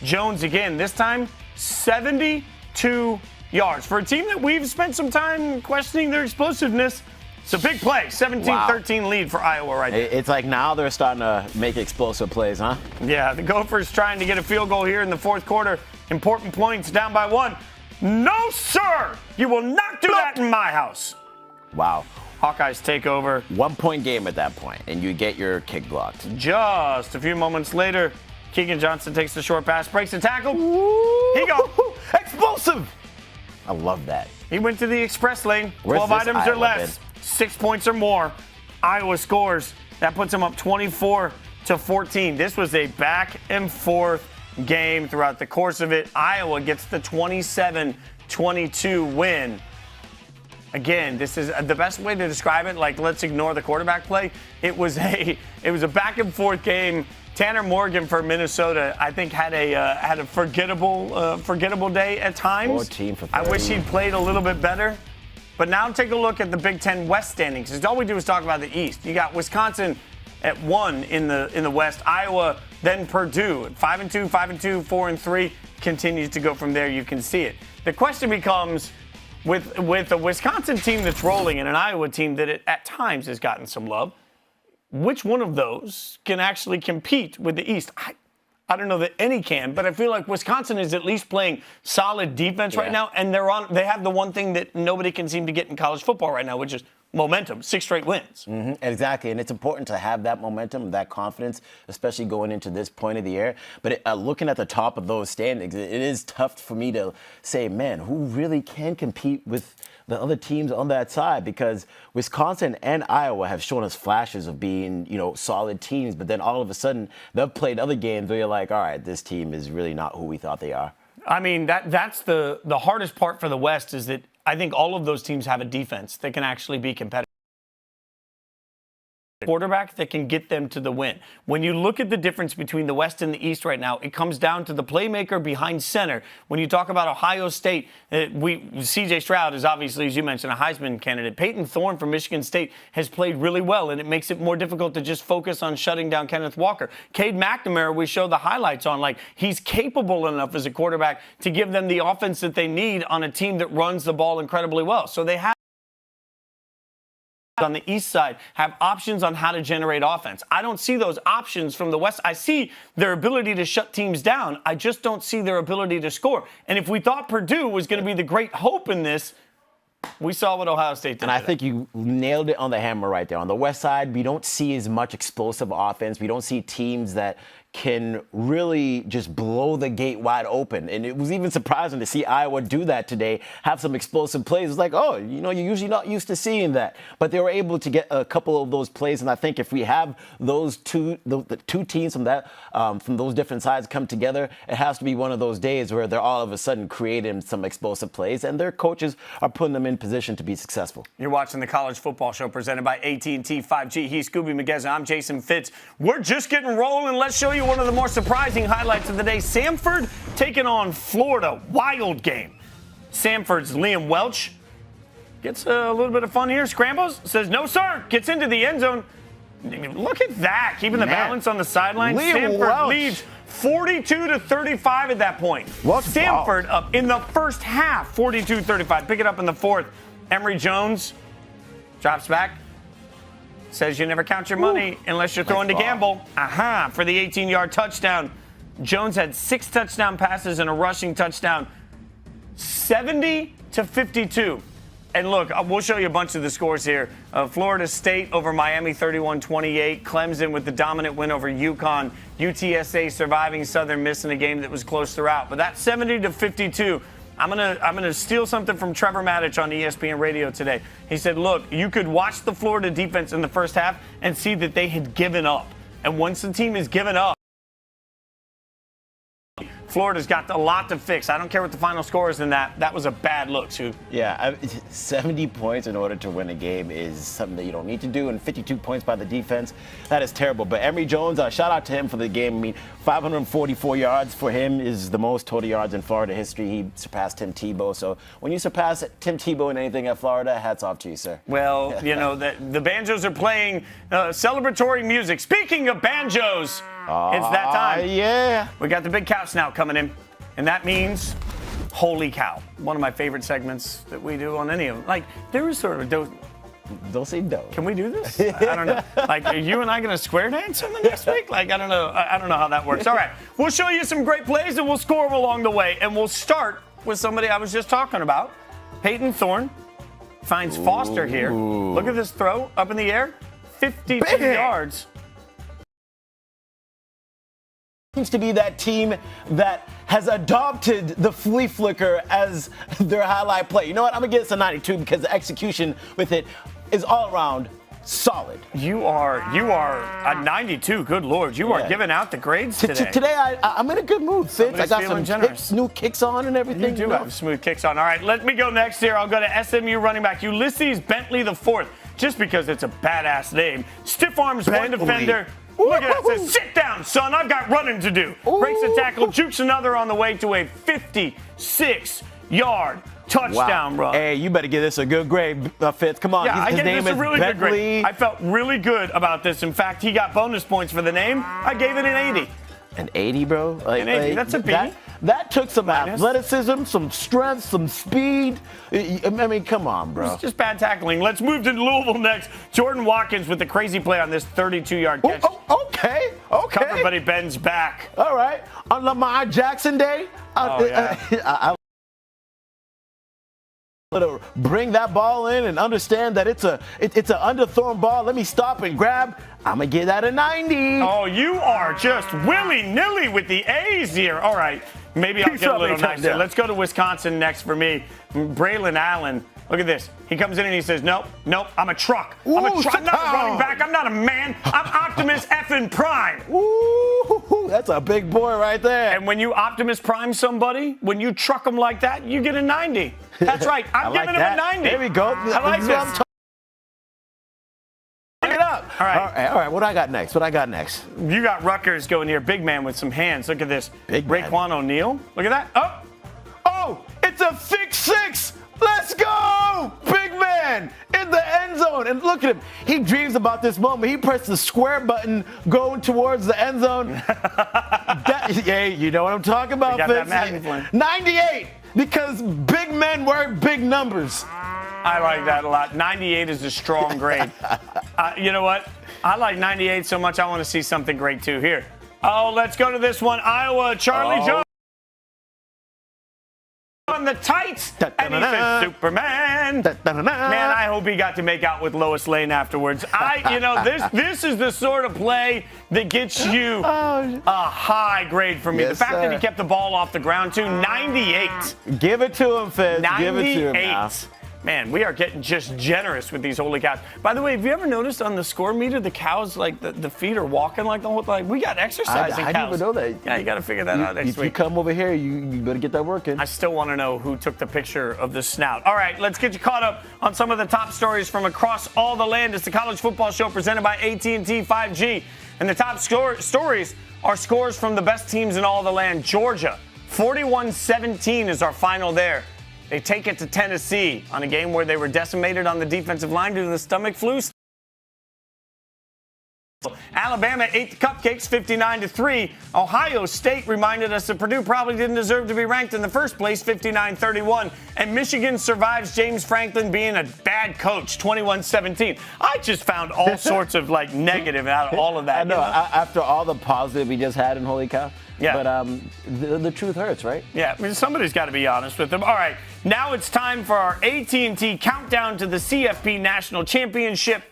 S1: Jones again, this time 72 yards. For a team that we've spent some time questioning their explosiveness, it's a big play. 17-13 lead for Iowa right now.
S2: It's like now they're starting to make explosive plays, huh?
S1: Yeah, the Gophers trying to get a field goal here in the fourth quarter. Important points, down by 1. No, sir! You will not do that in my house.
S2: Wow.
S1: Hawkeyes take over.
S2: 1 point game at that point, and you get your kick blocked.
S1: Just a few moments later, Keegan Johnson takes the short pass, breaks the tackle. He goes.
S2: Explosive! I love that.
S1: He went to the express lane.
S2: Where's
S1: 12
S2: this
S1: items or
S2: Iowa
S1: less. 6 points or more. Iowa scores. That puts them up 24-14. This was a back and forth game throughout the course of it. Iowa gets the 27-22 win. Again, this is the best way to describe it. Like, let's ignore the quarterback play. It was a back and forth game. Tanner Morgan for Minnesota, I think, had a forgettable day at times.
S2: 14 for 30.
S1: I wish he'd played a little bit better. But now take a look at the Big Ten West standings, because all we do is talk about the East. You got Wisconsin at 1 in the West, Iowa, then Purdue at 5-2, 5-2, 4-3, continues to go from there. You can see it. The question becomes, with a Wisconsin team that's rolling and an Iowa team that at times has gotten some love, which one of those can actually compete with the East? I don't know that any can, but I feel like Wisconsin is at least playing solid defense right now, and they have the one thing that nobody can seem to get in college football right now, which is momentum. 6 straight wins.
S2: Mm-hmm, exactly, and it's important to have that momentum, that confidence, especially going into this point of the year. But looking at the top of those standings, it is tough for me to say, man, who really can compete with the other teams on that side? Because Wisconsin and Iowa have shown us flashes of being, solid teams, but then all of a sudden they've played other games where you're like, all right, this team is really not who we thought they are.
S1: I mean, that's the hardest part for the West, is that I think all of those teams have a defense that can actually be competitive. Quarterback that can get them to the win. When you look at the difference between the West and the East right now, it comes down to the playmaker behind center. When you talk about Ohio State, C.J. Stroud is obviously, as you mentioned, a Heisman candidate. Peyton Thorne from Michigan State has played really well, and it makes it more difficult to just focus on shutting down Kenneth Walker. Cade McNamara, we show the highlights on, like, he's capable enough as a quarterback to give them the offense that they need on a team that runs the ball incredibly well. So they have on the East side have options on how to generate offense. I don't see those options from the West. I see their ability to shut teams down. I just don't see their ability to score. And if we thought Purdue was going to be the great hope in this, we saw what Ohio State did.
S2: And I think you nailed it on the hammer right there. On the West side, we don't see as much explosive offense. We don't see teams that can really just blow the gate wide open. And it was even surprising to see Iowa do that today, have some explosive plays. It's like, oh, you're usually not used to seeing that. But they were able to get a couple of those plays. And I think if we have those the two teams from those different sides come together, it has to be one of those days where they're all of a sudden creating some explosive plays, and their coaches are putting them in position to be successful.
S1: You're watching the College Football Show presented by AT&T 5G. He's Skubie Mageza. I'm Jason Fitz. We're just getting rolling. Let's show you one of the more surprising highlights of the day. Samford taking on Florida. Wild game. Samford's Liam Welch gets a little bit of fun here. Scrambles. Says, no, sir. Gets into the end zone. Look at that. Keeping the balance on the sideline. Samford leads 42-35 at that point. Samford up in the first half. 42-35. Pick it up in the fourth. Emory Jones drops back. Says you never count your money unless you're throwing to gamble. For the 18-yard touchdown. Jones had 6 touchdown passes and a rushing touchdown. 70-52. And look, we'll show you a bunch of the scores here. Florida State over Miami 31-28. Clemson with the dominant win over UConn. UTSA surviving Southern Miss in a game that was close throughout. But that 70-52. I'm gonna steal something from Trevor Maddich on ESPN Radio today. He said, look, you could watch the Florida defense in the first half and see that they had given up. And once the team has given up, Florida's got a lot to fix. I don't care what the final score is in that. That was a bad look, Sue.
S2: Yeah, 70 points in order to win a game is something that you don't need to do, and 52 points by the defense, that is terrible. But Emory Jones, shout out to him for the game. I mean, 544 yards for him is the most total yards in Florida history. He surpassed Tim Tebow. So when you surpass Tim Tebow in anything at Florida, hats off to you, sir.
S1: Well, you know, the Banjos are playing celebratory music. Speaking of banjos, it's that time.
S2: Yeah.
S1: We got the big cow snout coming in, and that means holy cow. One of my favorite segments that we do on any of them. Like, there is sort of a
S2: Don't say no.
S1: Can we do this? I don't know. Like, are you and I going to square dance on the next week? Like, I don't know. I don't know how that works. All right. We'll show you some great plays, and we'll score them along the way. And we'll start with somebody I was just talking about. Peyton Thorne finds Foster here. Look at this throw up in the air. 52 yards.
S2: Seems to be that team that has adopted the flea flicker as their highlight play. You know what? I'm going to give this a 92 because the execution with it is all around solid.
S1: You are a 92. Good Lord. You are giving out the grades today.
S2: Today, I'm in a good mood, Fitz. I got some new kicks on and everything.
S1: You do have smooth kicks on. All right, let me go next here. I'll go to SMU running back Ulysses Bentley IV, just because it's a badass name. Stiff arms one defender. Look at that. Says, sit down, son. I've got running to do. Breaks a tackle, jukes another on the way to a 56-yard touchdown run.
S2: Hey, you better give this a good grade, Fitz. Come on.
S1: Yeah,
S2: His
S1: I gave
S2: name
S1: this a
S2: is
S1: really good
S2: Bentley.
S1: grade. I felt really good about this. In fact, he got bonus points for the name. I gave it an 80.
S2: An 80, bro?
S1: An 80. That's a B.
S2: That took some athleticism, some strength, some speed. I mean, come on, bro.
S1: It's just bad tackling. Let's move to Louisville next. Jordan Watkins with the crazy play on this 32-yard catch.
S2: Okay.
S1: Cover, but he bends back.
S2: All right. On Lamar Jackson Day, I bring that ball in and understand that it's an underthrown ball. Let me stop and grab. I'm going to give that a 90.
S1: Oh, you are just willy-nilly with the A's here. All right. Maybe I'll get a little nicer. Let's go to Wisconsin next for me. Braylon Allen. Look at this. He comes in and he says, nope, I'm a truck. I'm a truck. I'm not a running back. I'm not a man. I'm Optimus effing Prime.
S2: Ooh, that's a big boy right there.
S1: And when you Optimus Prime somebody, when you truck them like that, you get a 90. That's right. I'm giving him a 90.
S2: There we go.
S1: I like this.
S2: Pick it up. All right. What I got next?
S1: You got Rutgers going here. Big man with some hands. Look at this.
S2: Big man.
S1: Raekwon O'Neal. Look at that.
S2: Oh, it's a fix six. Let's go! Big man in the end zone. And look at him. He dreams about this moment. He pressed the square button going towards the end zone. Hey, you know what I'm talking about, Fitz? 98, because big men wear big numbers.
S1: I like that a lot. 98 is a strong grade. You know what? I like 98 so much I want to see something great too. Here. Oh, let's go to this one. Iowa, Charlie Jones. On the tights, and he says, Superman. Man, I hope he got to make out with Lois Lane afterwards. This is the sort of play that gets you a high grade from me.
S2: Yes,
S1: the fact that he kept the ball off the ground, too, 98.
S2: Give it to him, Fitz.
S1: 98.
S2: Give it to him now.
S1: Man, we are getting just generous with these holy cows. By the way, have you ever noticed on the score meter, the cows, like the feet are walking like the whole time? We got exercising
S2: I
S1: cows.
S2: didn't even know that.
S1: Yeah, you got to figure that out next week.
S2: You come over here, you better get that working.
S1: I still want to know who took the picture of the snout. All right, let's get you caught up on some of the top stories from across all the land. It's the College Football Show presented by AT&T 5G. And the top stories are scores from the best teams in all the land. Georgia, 41-17 is our final there. They take it to Tennessee on a game where they were decimated on the defensive line due to the stomach flu. Alabama ate the cupcakes 59-3. Ohio State reminded us that Purdue probably didn't deserve to be ranked in the first place, 59-31. And Michigan survives James Franklin being a bad coach, 21-17. I just found all sorts of negative out of all of that.
S2: I know. After all the positive we just had in Holy Cow.
S1: Yeah.
S2: But the truth hurts, right?
S1: Yeah, I mean, somebody's got to be honest with them. All right, now it's time for our AT&T countdown to the CFP National Championship.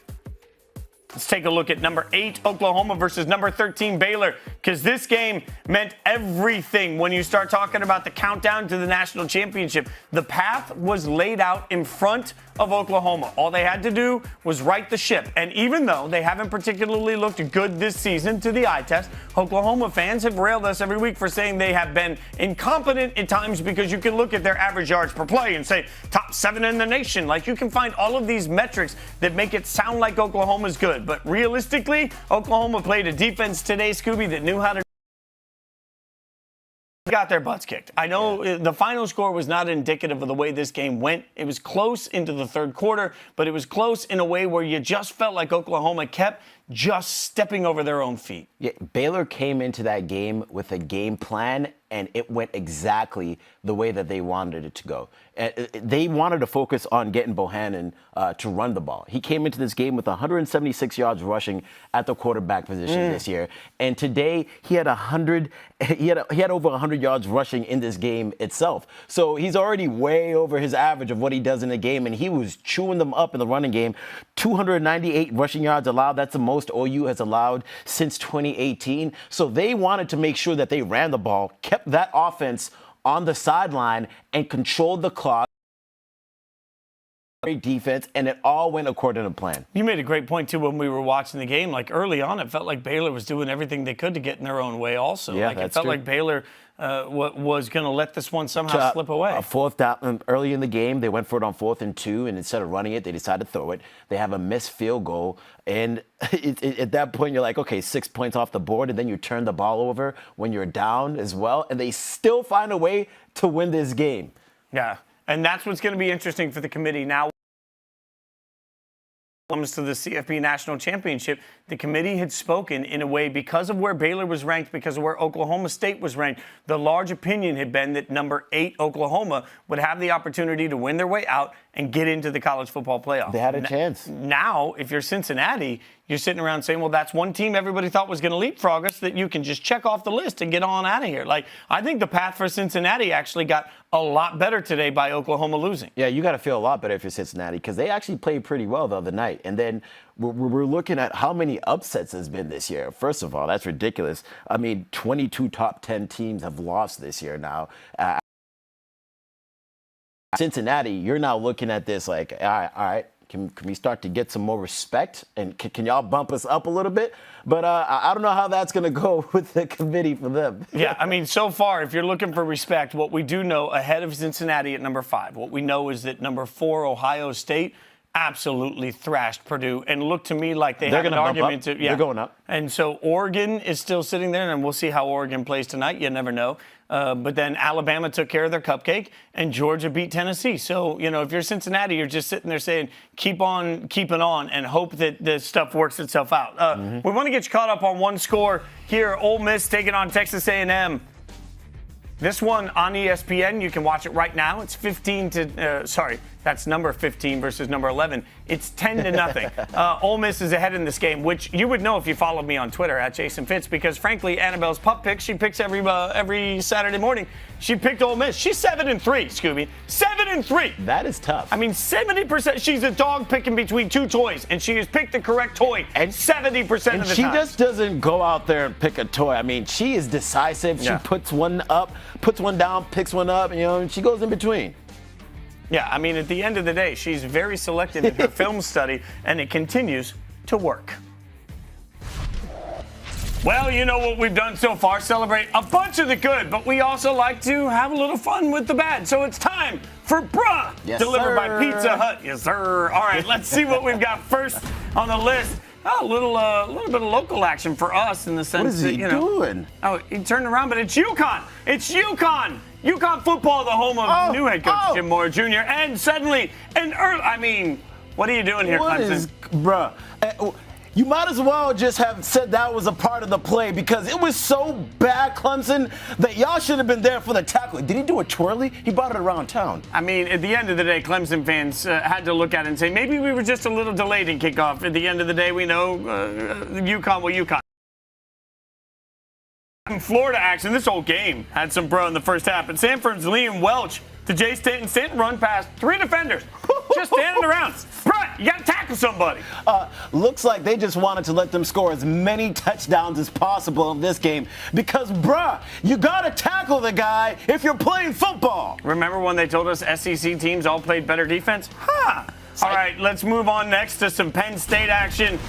S1: Let's take a look at number 8 Oklahoma versus number 13 Baylor, because this game meant everything when you start talking about the countdown to the national championship. The path was laid out in front of Oklahoma. All they had to do was right the ship. And even though they haven't particularly looked good this season to the eye test, Oklahoma fans have railed us every week for saying they have been incompetent at times, because you can look at their average yards per play and say top 7 in the nation. Like, you can find all of these metrics that make it sound like Oklahoma's good. But realistically, Oklahoma played a defense today, Scooby, that knew how to got their butts kicked. I know the final score was not indicative of the way this game went. It was close into the third quarter, but it was close in a way where you just felt like Oklahoma kept just stepping over their own feet.
S2: Yeah, Baylor came into that game with a game plan, and it went exactly the way that they wanted it to go. They wanted to focus on getting Bohannon to run the ball. He came into this game with 176 yards rushing at the quarterback position this year, and today he had He had over 100 yards rushing in this game itself. So he's already way over his average of what he does in a game, and he was chewing them up in the running game. 298 rushing yards allowed. That's the most OU has allowed since 2018. So they wanted to make sure that they ran the ball, kept that offense on the sideline, and controlled the clock. Great defense, and it all went according to plan.
S1: You made a great point, too, when we were watching the game. Like, early on, it felt like Baylor was doing everything they could to get in their own way also.
S2: Yeah,
S1: like,
S2: that's
S1: it felt
S2: true.
S1: like Baylor was going to let this one somehow slip away.
S2: A fourth down early in the game, they went for it on 4th and 2, and instead of running it, they decided to throw it. They have a missed field goal, and at that point, you're like, okay, 6 points off the board, and then you turn the ball over when you're down as well, and they still find a way to win this game.
S1: Yeah, and that's what's going to be interesting for the committee now. Comes to the CFP National Championship, the committee had spoken in a way because of where Baylor was ranked, because of where Oklahoma State was ranked. The large opinion had been that number 8 Oklahoma would have the opportunity to win their way out and get into the college football playoff.
S2: They had a chance.
S1: Now, if you're Cincinnati, you're sitting around saying, well, that's one team everybody thought was going to leapfrog us that you can just check off the list and get on out of here. Like, I think the path for Cincinnati actually got a lot better today by Oklahoma losing.
S2: Yeah, you got to feel a lot better if you're Cincinnati, because they actually played pretty well the other night. And then we're looking at how many upsets has been this year. First of all, that's ridiculous. I mean, 22 top 10 teams have lost this year now. Cincinnati, you're now looking at this like, all right, can we start to get some more respect? And can y'all bump us up a little bit? But I don't know how that's going to go with the committee for them.
S1: Yeah, I mean, so far, if you're looking for respect, what we do know ahead of Cincinnati at number 5, what we know is that number 4, Ohio State, absolutely thrashed Purdue and looked to me like they're an argument to. Yeah.
S2: They're going up.
S1: And so Oregon is still sitting there, and we'll see how Oregon plays tonight. You never know. But then Alabama took care of their cupcake, and Georgia beat Tennessee. So, you know, if you're Cincinnati, you're just sitting there saying, keep on keeping on and hope that this stuff works itself out. We want to get you caught up on one score here. Ole Miss taking on Texas A&M. This one on ESPN, you can watch it right now. It's that's number 15 versus number 11. It's 10-0. Ole Miss is ahead in this game, which you would know if you followed me on Twitter at Jason Fitz, because frankly, Annabelle's pup picks, she picks every Saturday morning. She picked Ole Miss. She's 7-3, Scooby. 7-3.
S2: That is tough.
S1: I mean, 70%. She's a dog picking between 2 toys, and she has picked the correct toy and 70% of the time.
S2: And she just doesn't go out there and pick a toy. I mean, she is decisive.
S1: Yeah.
S2: She puts one up, puts one down, picks one up, and she goes in between.
S1: Yeah, I mean, at the end of the day, she's very selective in her film study, and it continues to work. Well, you know what we've done so far, celebrate a bunch of the good, but we also like to have a little fun with the bad. So it's time for Bruh,
S2: yes,
S1: delivered
S2: sir.
S1: by Pizza Hut. Yes, sir. All right, let's see what we've got first on the list. Oh, a little bit of local action for us in the sense
S2: What is
S1: that,
S2: he doing?
S1: Oh, he turned around, but it's UConn. It's UConn. UConn football, the home of new head coach Jim Mora Jr. And suddenly, what are you doing here, Clemson?
S2: Bruh? You might as well just have said that was a part of the play, because it was so bad, Clemson, that y'all should have been there for the tackle. Did he do a twirly? He brought it around town.
S1: I mean, at the end of the day, Clemson fans had to look at it and say, maybe we were just a little delayed in kickoff. At the end of the day, we know UConn will UConn. Florida action, this whole game had some bro in the first half. And Sanford's Liam Welch to Jay Stanton. Stanton run past 3 defenders. Just standing around. Bro, bruh, you got to tackle somebody.
S2: Looks like they just wanted to let them score as many touchdowns as possible in this game because, bruh, you got to tackle the guy if you're playing football.
S1: Remember when they told us SEC teams all played better defense? Huh. All right, let's move on next to some Penn State action.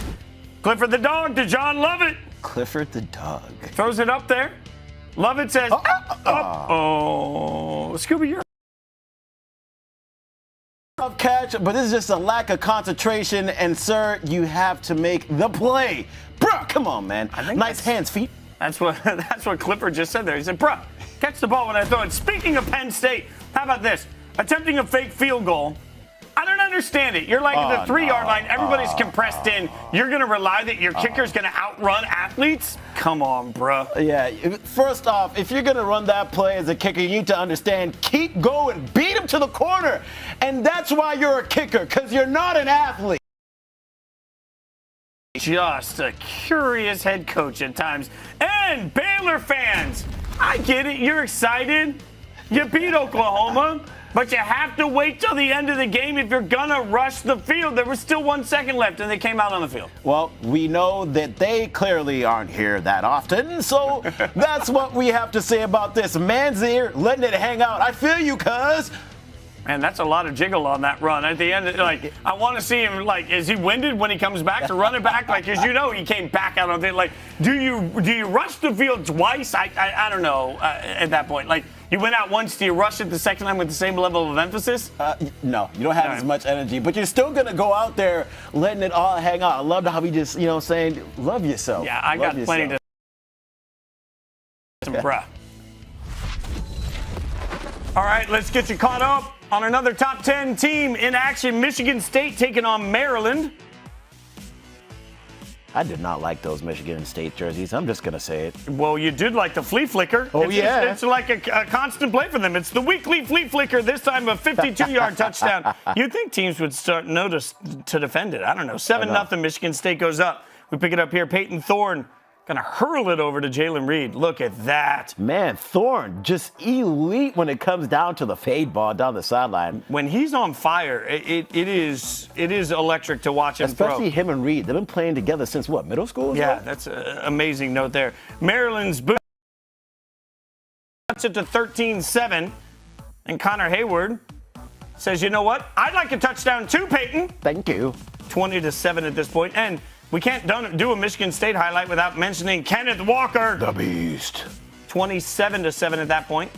S1: Clifford the dog to John Lovett.
S2: Clifford the dog.
S1: Throws it up there. Lovett says, oh. Scooby, you're
S2: catch, but this is just a lack of concentration, and sir, you have to make the play. Bruh, come on, man. Nice hands, feet.
S1: That's what Clifford just said there. He said, bruh, catch the ball when I throw it. Speaking of Penn State, how about this? Attempting a fake field goal. I don't understand it. You're like at the 3-yard line. Everybody's compressed in. You're going to rely that your kicker's going to outrun athletes? Come on, bro.
S2: Yeah, first off, if you're going to run that play as a kicker, you need to understand, keep going, beat him to the corner. And that's why you're a kicker, because you're not an athlete.
S1: Just a curious head coach at times. And Baylor fans, I get it. You're excited. You beat Oklahoma. But you have to wait till the end of the game if you're going to rush the field. There was still 1 second left, and they came out on the field.
S2: Well, we know that they clearly aren't here that often, so that's what we have to say about this. Man's here, letting it hang out. I feel you, cuz.
S1: Man, that's a lot of jiggle on that run. At the end, like, I want to see him, like, is he winded when he comes back to run it back? Like, as you know, he came back out on it. Like, do you rush the field twice? I don't know at that point. Like, you went out once, do you rush it the second time with the same level of emphasis?
S2: No, you don't have as much energy, but you're still going to go out there letting it all hang out. I loved how he just, saying, love yourself.
S1: Yeah, I got plenty to some bruh. All right, let's get you caught up on another top 10 team in action. Michigan State taking on Maryland.
S2: I did not like those Michigan State jerseys. I'm just going to say it.
S1: Well, you did like the flea flicker. It's like a constant play for them. It's the weekly flea flicker, this time a 52-yard touchdown. You'd think teams would start notice to defend it. I don't know. 7-0 Michigan State goes up. We pick it up here. Peyton Thorne going to hurl it over to Jalen Reed. Look at that.
S2: Man, Thorne just elite when it comes down to the fade ball down the sideline.
S1: When he's on fire, it is electric to watch him
S2: Especially
S1: throw.
S2: him and Reed. They've been playing together since what, middle school?
S1: Yeah, that's an amazing note there. Maryland's boot cuts it to 13-7, and Connor Hayward says, you know what? I'd like a touchdown too, Peyton.
S2: Thank you.
S1: 20-7 at this point. And we can't do a Michigan State highlight without mentioning Kenneth Walker.
S2: The Beast.
S1: 27-7 at that point.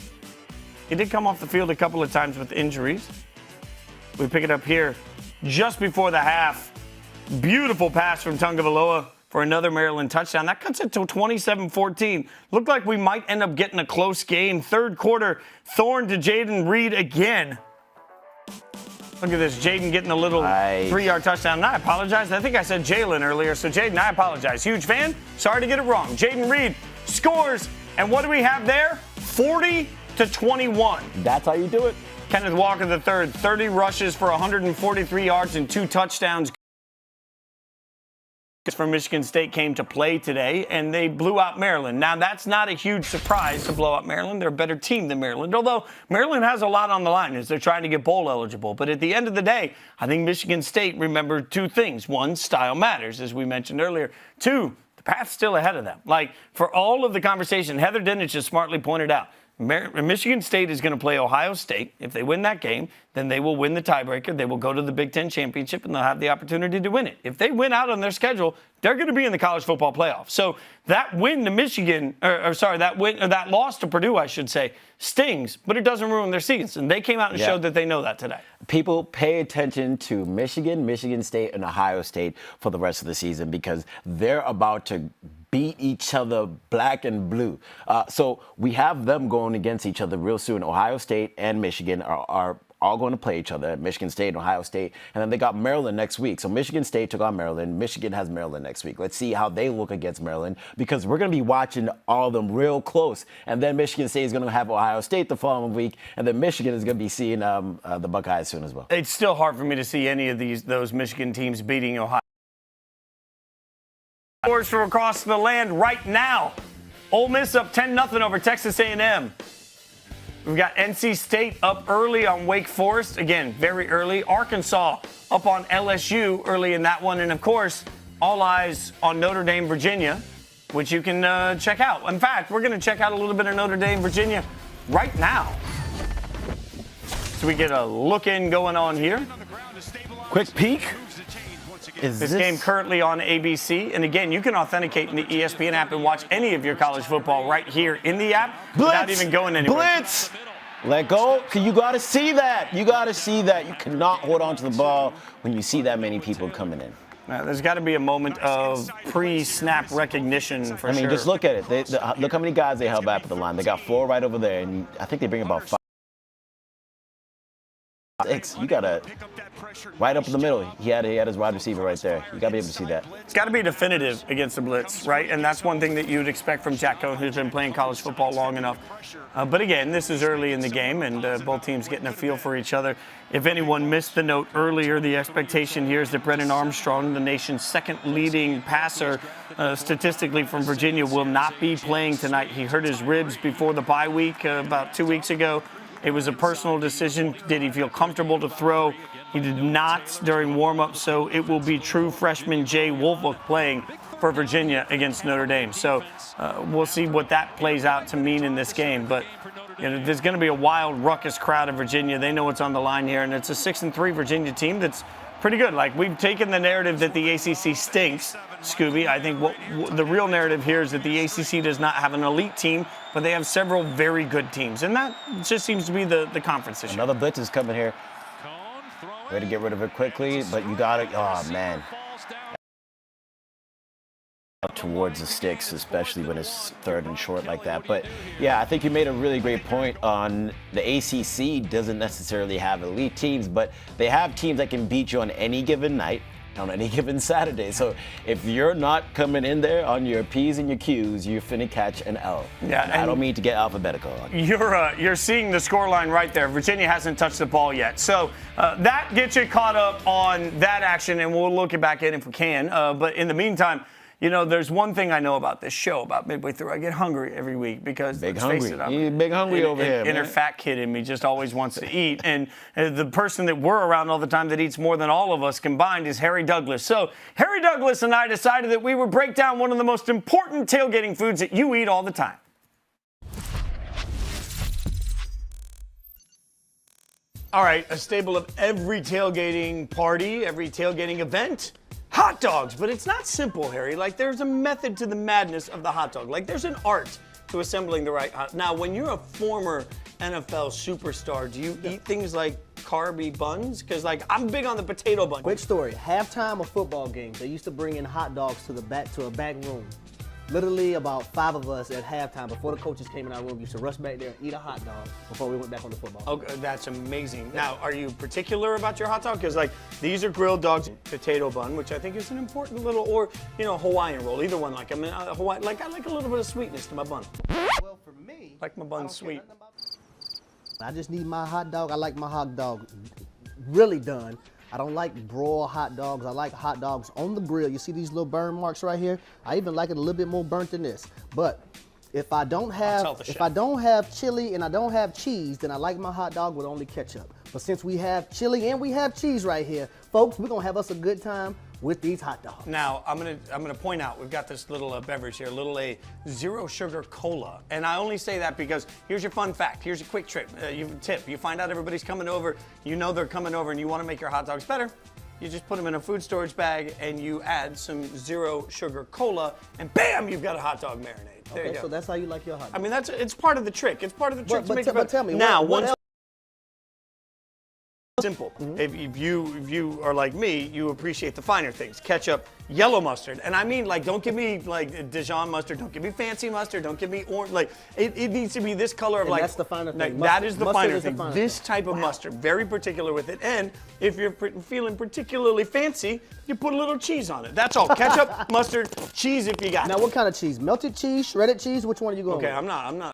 S1: He did come off the field a couple of times with injuries. We pick it up here just before the half. Beautiful pass from Tagovailoa for another Maryland touchdown. That cuts it to 27-14. Looked like we might end up getting a close game. Third quarter, Thorne to Jaden Reed again. Look at this, Jaden getting a little 3-yard touchdown. And I apologize. I think I said Jalen earlier. So, Jaden, I apologize. Huge fan. Sorry to get it wrong. Jaden Reed scores. And what do we have there? 40-21.
S2: That's how you do it.
S1: Kenneth Walker III, 30 rushes for 143 yards and 2 touchdowns. From Michigan State came to play today, and they blew out Maryland. Now, that's not a huge surprise to blow out Maryland. They're a better team than Maryland, although Maryland has a lot on the line as they're trying to get bowl eligible. But at the end of the day, I think Michigan State remembered 2 things. 1, style matters, as we mentioned earlier. 2, the path's still ahead of them. Like, for all of the conversation, Heather Dinich just smartly pointed out, Michigan State is going to play Ohio State. If they win that game, then they will win the tiebreaker. They will go to the Big Ten championship, and they'll have the opportunity to win it. If they win out on their schedule, they're going to be in the college football playoff. So that win to Michigan, that loss to Purdue, I should say, stings, but it doesn't ruin their season. They came out and showed that they know that today.
S2: People pay attention to Michigan, Michigan State, and Ohio State for the rest of the season because they're about to beat each other black and blue. So we have them going against each other real soon. Ohio State and Michigan are all going to play each other, Michigan State and Ohio State. And then they got Maryland next week. So Michigan State took on Maryland. Michigan has Maryland next week. Let's see how they look against Maryland because we're going to be watching all of them real close. And then Michigan State is going to have Ohio State the following week. And then Michigan is going to be seeing the Buckeyes soon as well.
S1: It's still hard for me to see any of those Michigan teams beating Ohio. Scores from across the land right now. Ole Miss up 10-0 over Texas A&M. We've got NC State up early on Wake Forest. Again, very early. Arkansas up on LSU early in that one. And, of course, all eyes on Notre Dame, Virginia, which you can check out. In fact, we're going to check out a little bit of Notre Dame, Virginia right now. So we get a look-in going on here.
S2: Quick peek.
S1: This game currently on ABC. And again, you can authenticate in the ESPN app and watch any of your college football right here in the app without even going anywhere.
S2: Blitz! Let go. You got to see that. You got to see that. You cannot hold on to the ball when you see that many people coming in.
S1: Now, there's got to be a moment of pre-snap recognition for sure.
S2: I mean, just look at it. Look how many guys they held back at the line. They got 4 right over there, and I think they bring about 5. 6. You got to right up in the middle. He had his wide receiver right there. You got to be able to see that.
S1: It's got to be definitive against the blitz, right? And that's one thing that you'd expect from Jack Cohn, who's been playing college football long enough. But again, this is early in the game, and both teams getting a feel for each other. If anyone missed the note earlier, the expectation here is that Brennan Armstrong, the nation's second leading passer statistically from Virginia, will not be playing tonight. He hurt his ribs before the bye week about 2 weeks ago. It was a personal decision. Did he feel comfortable to throw? He did not during warm-up, so it will be true freshman Jay Wolflock playing for Virginia against Notre Dame. So we'll see what that plays out to mean in this game. But there's going to be a wild, ruckus crowd of Virginia. They know what's on the line here, and it's a 6-3 Virginia team that's pretty good. Like, we've taken the narrative that the ACC stinks, Scooby. I think the real narrative here is that the ACC does not have an elite team, but they have several very good teams. And that just seems to be the conference issue.
S2: Another blitz is coming here. Way to get rid of it quickly, but you got it. Oh, man. Up towards the sticks, especially when it's 3rd and short like that. But, yeah, I think you made a really great point on the ACC doesn't necessarily have elite teams, but they have teams that can beat you on any given night, on any given Saturday. So if you're not coming in there on your P's and your Q's, you're finna catch an L. Yeah, and I don't mean to get alphabetical on you.
S1: You're seeing the scoreline right there. Virginia hasn't touched the ball yet. So that gets you caught up on that action, and we'll look it back in if we can. But in the meantime, there's one thing I know about this show, about midway through. I get hungry every week because,
S2: big
S1: let's
S2: hungry.
S1: face it,
S2: I'm big hungry over here,
S1: inner fat kid in me just always wants to eat. And the person that we're around all the time that eats more than all of us combined is Harry Douglas. So Harry Douglas and I decided that we would break down one of the most important tailgating foods that you eat all the time. All right, a staple of every tailgating party, every tailgating event. Hot dogs, but it's not simple, Harry. Like, there's a method to the madness of the hot dog. Like, there's an art to assembling the right hot. Now, when you're a former NFL superstar, do you eat things like carby buns? Because, like, I'm big on the potato bun.
S5: Quick story. Halftime of football games, they used to bring in hot dogs to a back room. Literally about 5 of us at halftime, before the coaches came in our room, used to rush back there and eat a hot dog before we went back on the football.
S1: Oh, that's amazing. Now, are you particular about your hot dog? Because, like, these are grilled dogs, potato bun, which I think is an important little, or, Hawaiian roll. Either one. Like, I like a little bit of sweetness to my bun.
S5: Well, for me,
S1: like my bun sweet.
S5: I just need my hot dog. I like my hot dog really done. I don't like broiled hot dogs. I like hot dogs on the grill. You see these little burn marks right here? I even like it a little bit more burnt than this. But if I don't have chili and I don't have cheese, then I like my hot dog with only ketchup. But since we have chili and we have cheese right here, folks, we're gonna have us a good time with these hot dogs.
S1: Now, I'm gonna point out, we've got this little beverage here, a zero sugar cola. And I only say that because here's your fun fact. Here's a quick tip. You find out everybody's coming over, they're coming over and you wanna make your hot dogs better. You just put them in a food storage bag and you add some zero sugar cola and bam, you've got a hot dog marinade. There you go.
S5: So that's how you like your hot dog.
S1: I mean, it's part of the trick. It's part of the trick to make it better.
S5: But tell me,
S1: now,
S5: what else?
S1: Simple. If you are like me, you appreciate the finer things. Ketchup, yellow mustard, and I mean, like, don't give me like Dijon mustard. Don't give me fancy mustard. Don't give me orange. Like, it needs to be this color of, like.
S5: That's the finer thing.
S1: That is the finer thing.
S5: Finer
S1: this type of mustard, very particular with it. And if you're feeling particularly fancy, you put a little cheese on it. That's all. Ketchup, mustard, cheese if you got.
S5: Now, what kind of cheese? Melted cheese, shredded cheese? Which one are you going with?
S1: Okay, I'm not.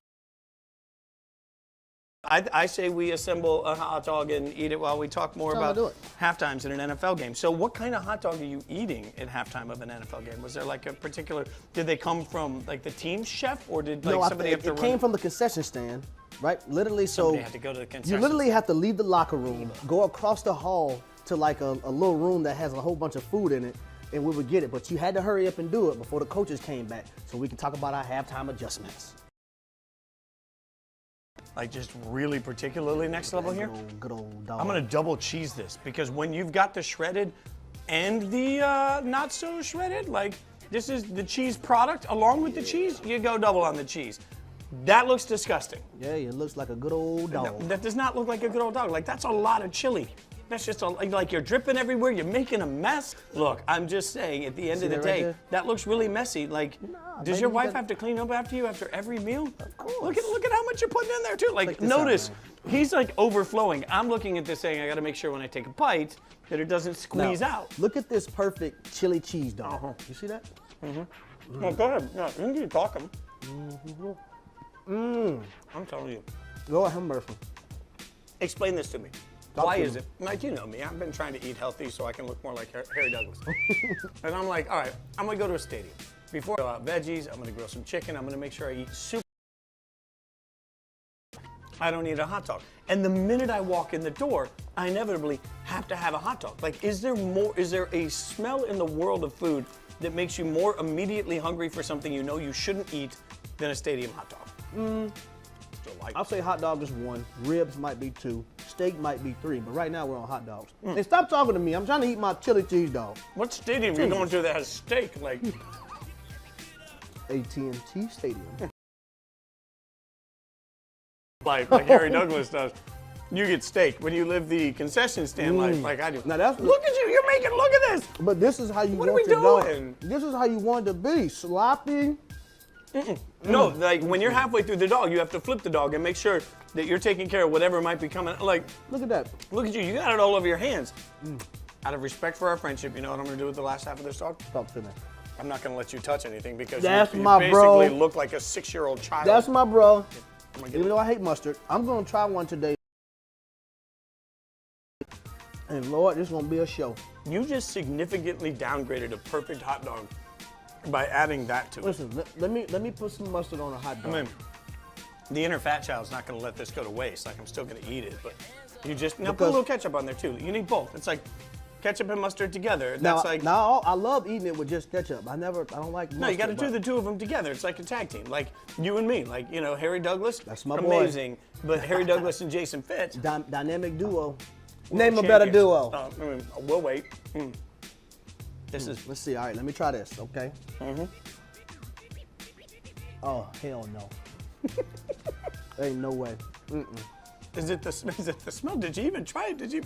S1: I say we assemble a hot dog and eat it while we talk more about halftimes in an NFL game. So what kind of hot dog are you eating at halftime of an NFL game? Was there like a particular, did they come from like the team chef or did like somebody have to run?
S5: It came from the concession stand. right? Literally, so
S1: Somebody had to go to the
S5: you
S1: concession
S5: literally have to leave the locker room, go across the hall to like a little room that has a whole bunch of food in it, and we would get it. But you had to hurry up and do it before the coaches came back so we could talk about our halftime adjustments.
S1: Like just really particularly next level here.
S5: Good old dog.
S1: I'm gonna double cheese this because when you've got the shredded and the not so shredded, like this is the cheese product along with the cheese, you go double on the cheese. That looks disgusting.
S5: Yeah, it looks like a good old dog.
S1: That does not look like a good old dog. Like that's a lot of chili. That's just like you're dripping everywhere. You're making a mess. Look, I'm just saying. At the end of the
S5: that right
S1: day,
S5: there?
S1: that looks really messy. Like, does
S5: baby,
S1: your
S5: you
S1: wife
S5: gotta-
S1: have to clean up after you after every meal?
S5: Of course.
S1: Look at how much you're putting in there too. Like,
S5: Check this out,
S1: notice
S5: man.
S1: he's like overflowing. I'm looking at this saying I got to make sure when I take a bite that it doesn't squeeze
S5: Now,
S1: out.
S5: Look at this perfect chili cheese dog. You see that?
S1: Well, go ahead. Yeah, you can keep talking. I'm telling you.
S5: Lord have mercy.
S1: Explain this to me.
S5: Talk
S1: Why
S5: to
S1: is
S5: me.
S1: it? Like, you know me, I've been trying to eat healthy so I can look more like Harry Douglas. And I'm like, all right, I'm gonna go to a stadium. Before I go out veggies, I'm gonna grill some chicken, I'm gonna make sure I eat soup. I don't need a hot dog. And the minute I walk in the door, I inevitably have to have a hot dog. Like, is there a smell in the world of food that makes you more immediately hungry for something you know you shouldn't eat than a stadium hot dog?
S5: I'll say hot dog is 1, ribs might be 2, steak might be 3, but right now we're on hot dogs. And stop talking to me. I'm trying to eat my chili cheese dog.
S1: What stadium are you going to that has steak? Like,
S5: AT&T Stadium.
S1: like Harry Douglas does. You get steak when you live the concession stand like I do.
S5: Now that's
S1: Look at you, you're making, look at this.
S5: But this is how you
S1: What are
S5: want
S1: we
S5: your dog.
S1: doing?
S5: This is how you want it to be. Sloppy.
S1: No, like when you're halfway through the dog, you have to flip the dog and make sure that you're taking care of whatever might be coming. Like,
S5: Look at that.
S1: look at you, you got it all over your hands. Out of respect for our friendship, you know what I'm gonna do with the last half of this dog?
S5: Talk to me.
S1: I'm not gonna let you touch anything because
S5: That's
S1: you
S5: my
S1: basically
S5: bro.
S1: look like a 6-year-old child.
S5: That's my bro.
S1: I'm gonna get
S5: Even
S1: it.
S5: though I hate mustard, I'm gonna try one today. And Lord, this is gonna be a show.
S1: You just significantly downgraded a perfect hot dog by adding that to it.
S5: Listen, let me put some mustard on a hot dog.
S1: I mean, the inner fat child's not going to let this go to waste. Like, I'm still going to eat it, but you just now put a
S5: Because-
S1: little ketchup on there too. You need both. It's like ketchup and mustard together. That's like
S5: now I love eating it with just ketchup. I don't like mustard.
S1: no, you got to do
S5: but
S1: the two of them together. It's like a tag team, like you and me. Like Harry Douglas,
S5: That's my boy.
S1: amazing, but Harry Douglas and Jason Fitz,
S5: dynamic duo.
S1: world
S5: Name a better
S1: champions.
S5: duo.
S1: I mean, we'll wait. This is
S5: Let's see. All right, let me try this. Okay. Oh hell no. Ain't no way.
S1: is it the smell? Did you even try it? Did you?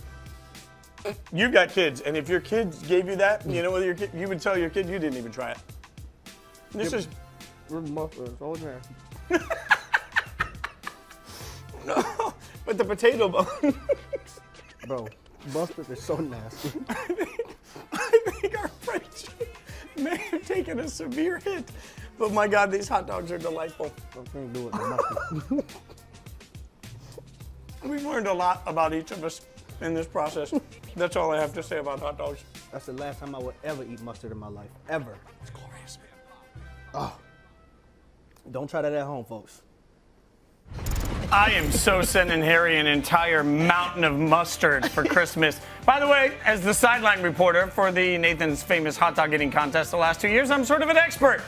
S1: You got kids, and if your kids gave you that, you know whether your kid, you would tell your kid you didn't even try it. This is
S5: Where's the mustard? It's over there.
S1: no, but the potato bone.
S5: Bro, mustard is so nasty.
S1: I think our friendship may have taken a severe hit. But my God, these hot dogs are delightful.
S5: I can't do it. The mustard.
S1: We've learned a lot about each of us in this process. That's all I have to say about hot dogs.
S5: That's the last time I would ever eat mustard in my life. Ever.
S1: It's glorious.
S5: Don't try that at home, folks.
S1: I am so sending Harry an entire mountain of mustard for Christmas. By the way, as the sideline reporter for the Nathan's Famous Hot Dog Eating Contest the last 2 years, I'm sort of an expert.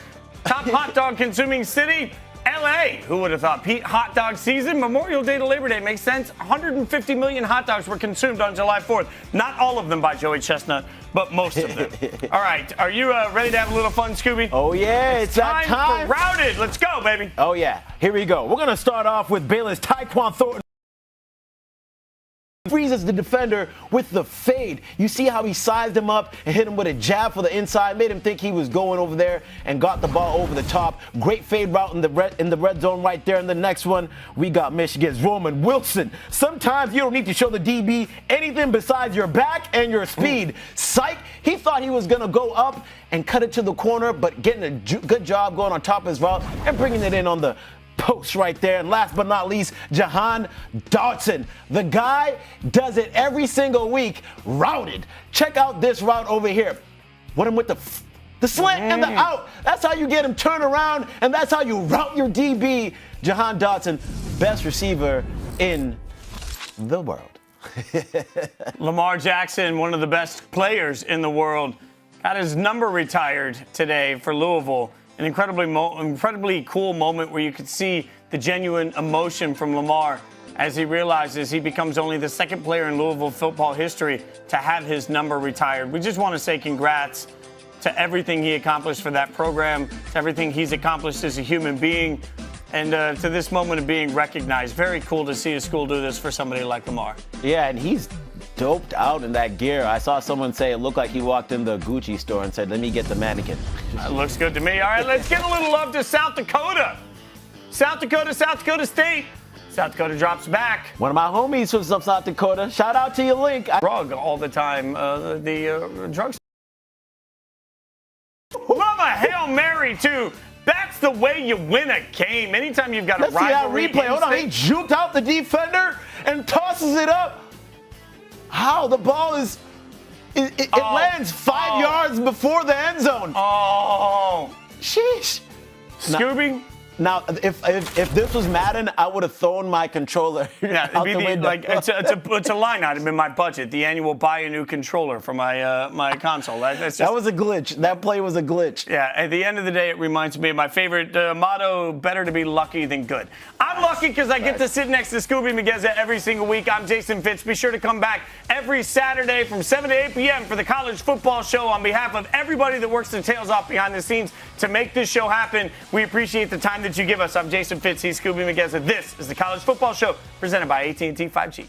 S1: Top hot dog consuming city, LA. Who would have thought? Pete, hot dog season, Memorial Day to Labor Day makes sense. 150 million hot dogs were consumed on July 4th. Not all of them by Joey Chestnut, but most of them. All right, are you ready to have a little fun, Scooby?
S2: Oh, yeah, it's that time.
S1: for Routed. Let's go, baby.
S2: Oh, yeah. Here we go. We're going to start off with Baylor's Taekwon Thornton. Freezes the defender with the fade. You see how he sized him up and hit him with a jab for the inside, made him think he was going over there and got the ball over the top. Great fade route in the red zone right there. And the next one, we got Michigan's Roman Wilson. Sometimes you don't need to show the DB anything besides your back and your speed. Psych, he thought he was going to go up and cut it to the corner, but getting a good job going on top of his route and bringing it in on the post right there. And last but not least, Jahan Dotson. The guy does it every single week. Routed. Check out this route over here. What him with the slant and the out. That's how you get him turned around, and that's how you route your DB. Jahan Dotson best receiver in the world.
S1: Lamar Jackson, one of the best players in the world, got his number retired today for Louisville. An incredibly cool moment where you could see the genuine emotion from Lamar as he realizes he becomes only the second player in Louisville football history to have his number retired. We just want to say congrats to everything he accomplished for that program, to everything he's accomplished as a human being, and to this moment of being recognized. Very cool to see a school do this for somebody like Lamar.
S2: Yeah, and he's doped out in that gear. I saw someone say it looked like he walked in the Gucci store and said, "Let me get the mannequin."
S1: That looks good to me. All right, let's give a little love to South Dakota. South Dakota State. South Dakota drops back.
S2: One of my homies from South Dakota. Shout out to your link.
S1: Drug all the time. The drugs. Love a Hail Mary, too. That's the way you win a game. Anytime you've got a
S2: Let's see that
S1: rivalry.
S2: replay. Hold on. He juked out the defender and tosses it up. How? The ball is. It lands 5 yards before the end zone.
S1: Oh.
S2: Sheesh.
S1: Scooby?
S2: Now, if this was Madden, I would have thrown my controller
S1: Yeah,
S2: out
S1: it'd
S2: the
S1: be
S2: window.
S1: it's a line item in my budget. The annual buy a new controller for my my console. That's just,
S2: That was a glitch. That play was a glitch.
S1: yeah. At the end of the day, it reminds me of my favorite motto: "Better to be lucky than good." I'm lucky because I get to sit next to Skubie Mageza every single week. I'm Jason Fitz. Be sure to come back every Saturday from 7 to 8 p.m. for the College Football Show. On behalf of everybody that works their tails off behind the scenes to make this show happen, we appreciate the time that you give us. I'm Jason Fitz. He's Skubie Mageza. This is the College Football Show presented by AT&T 5G.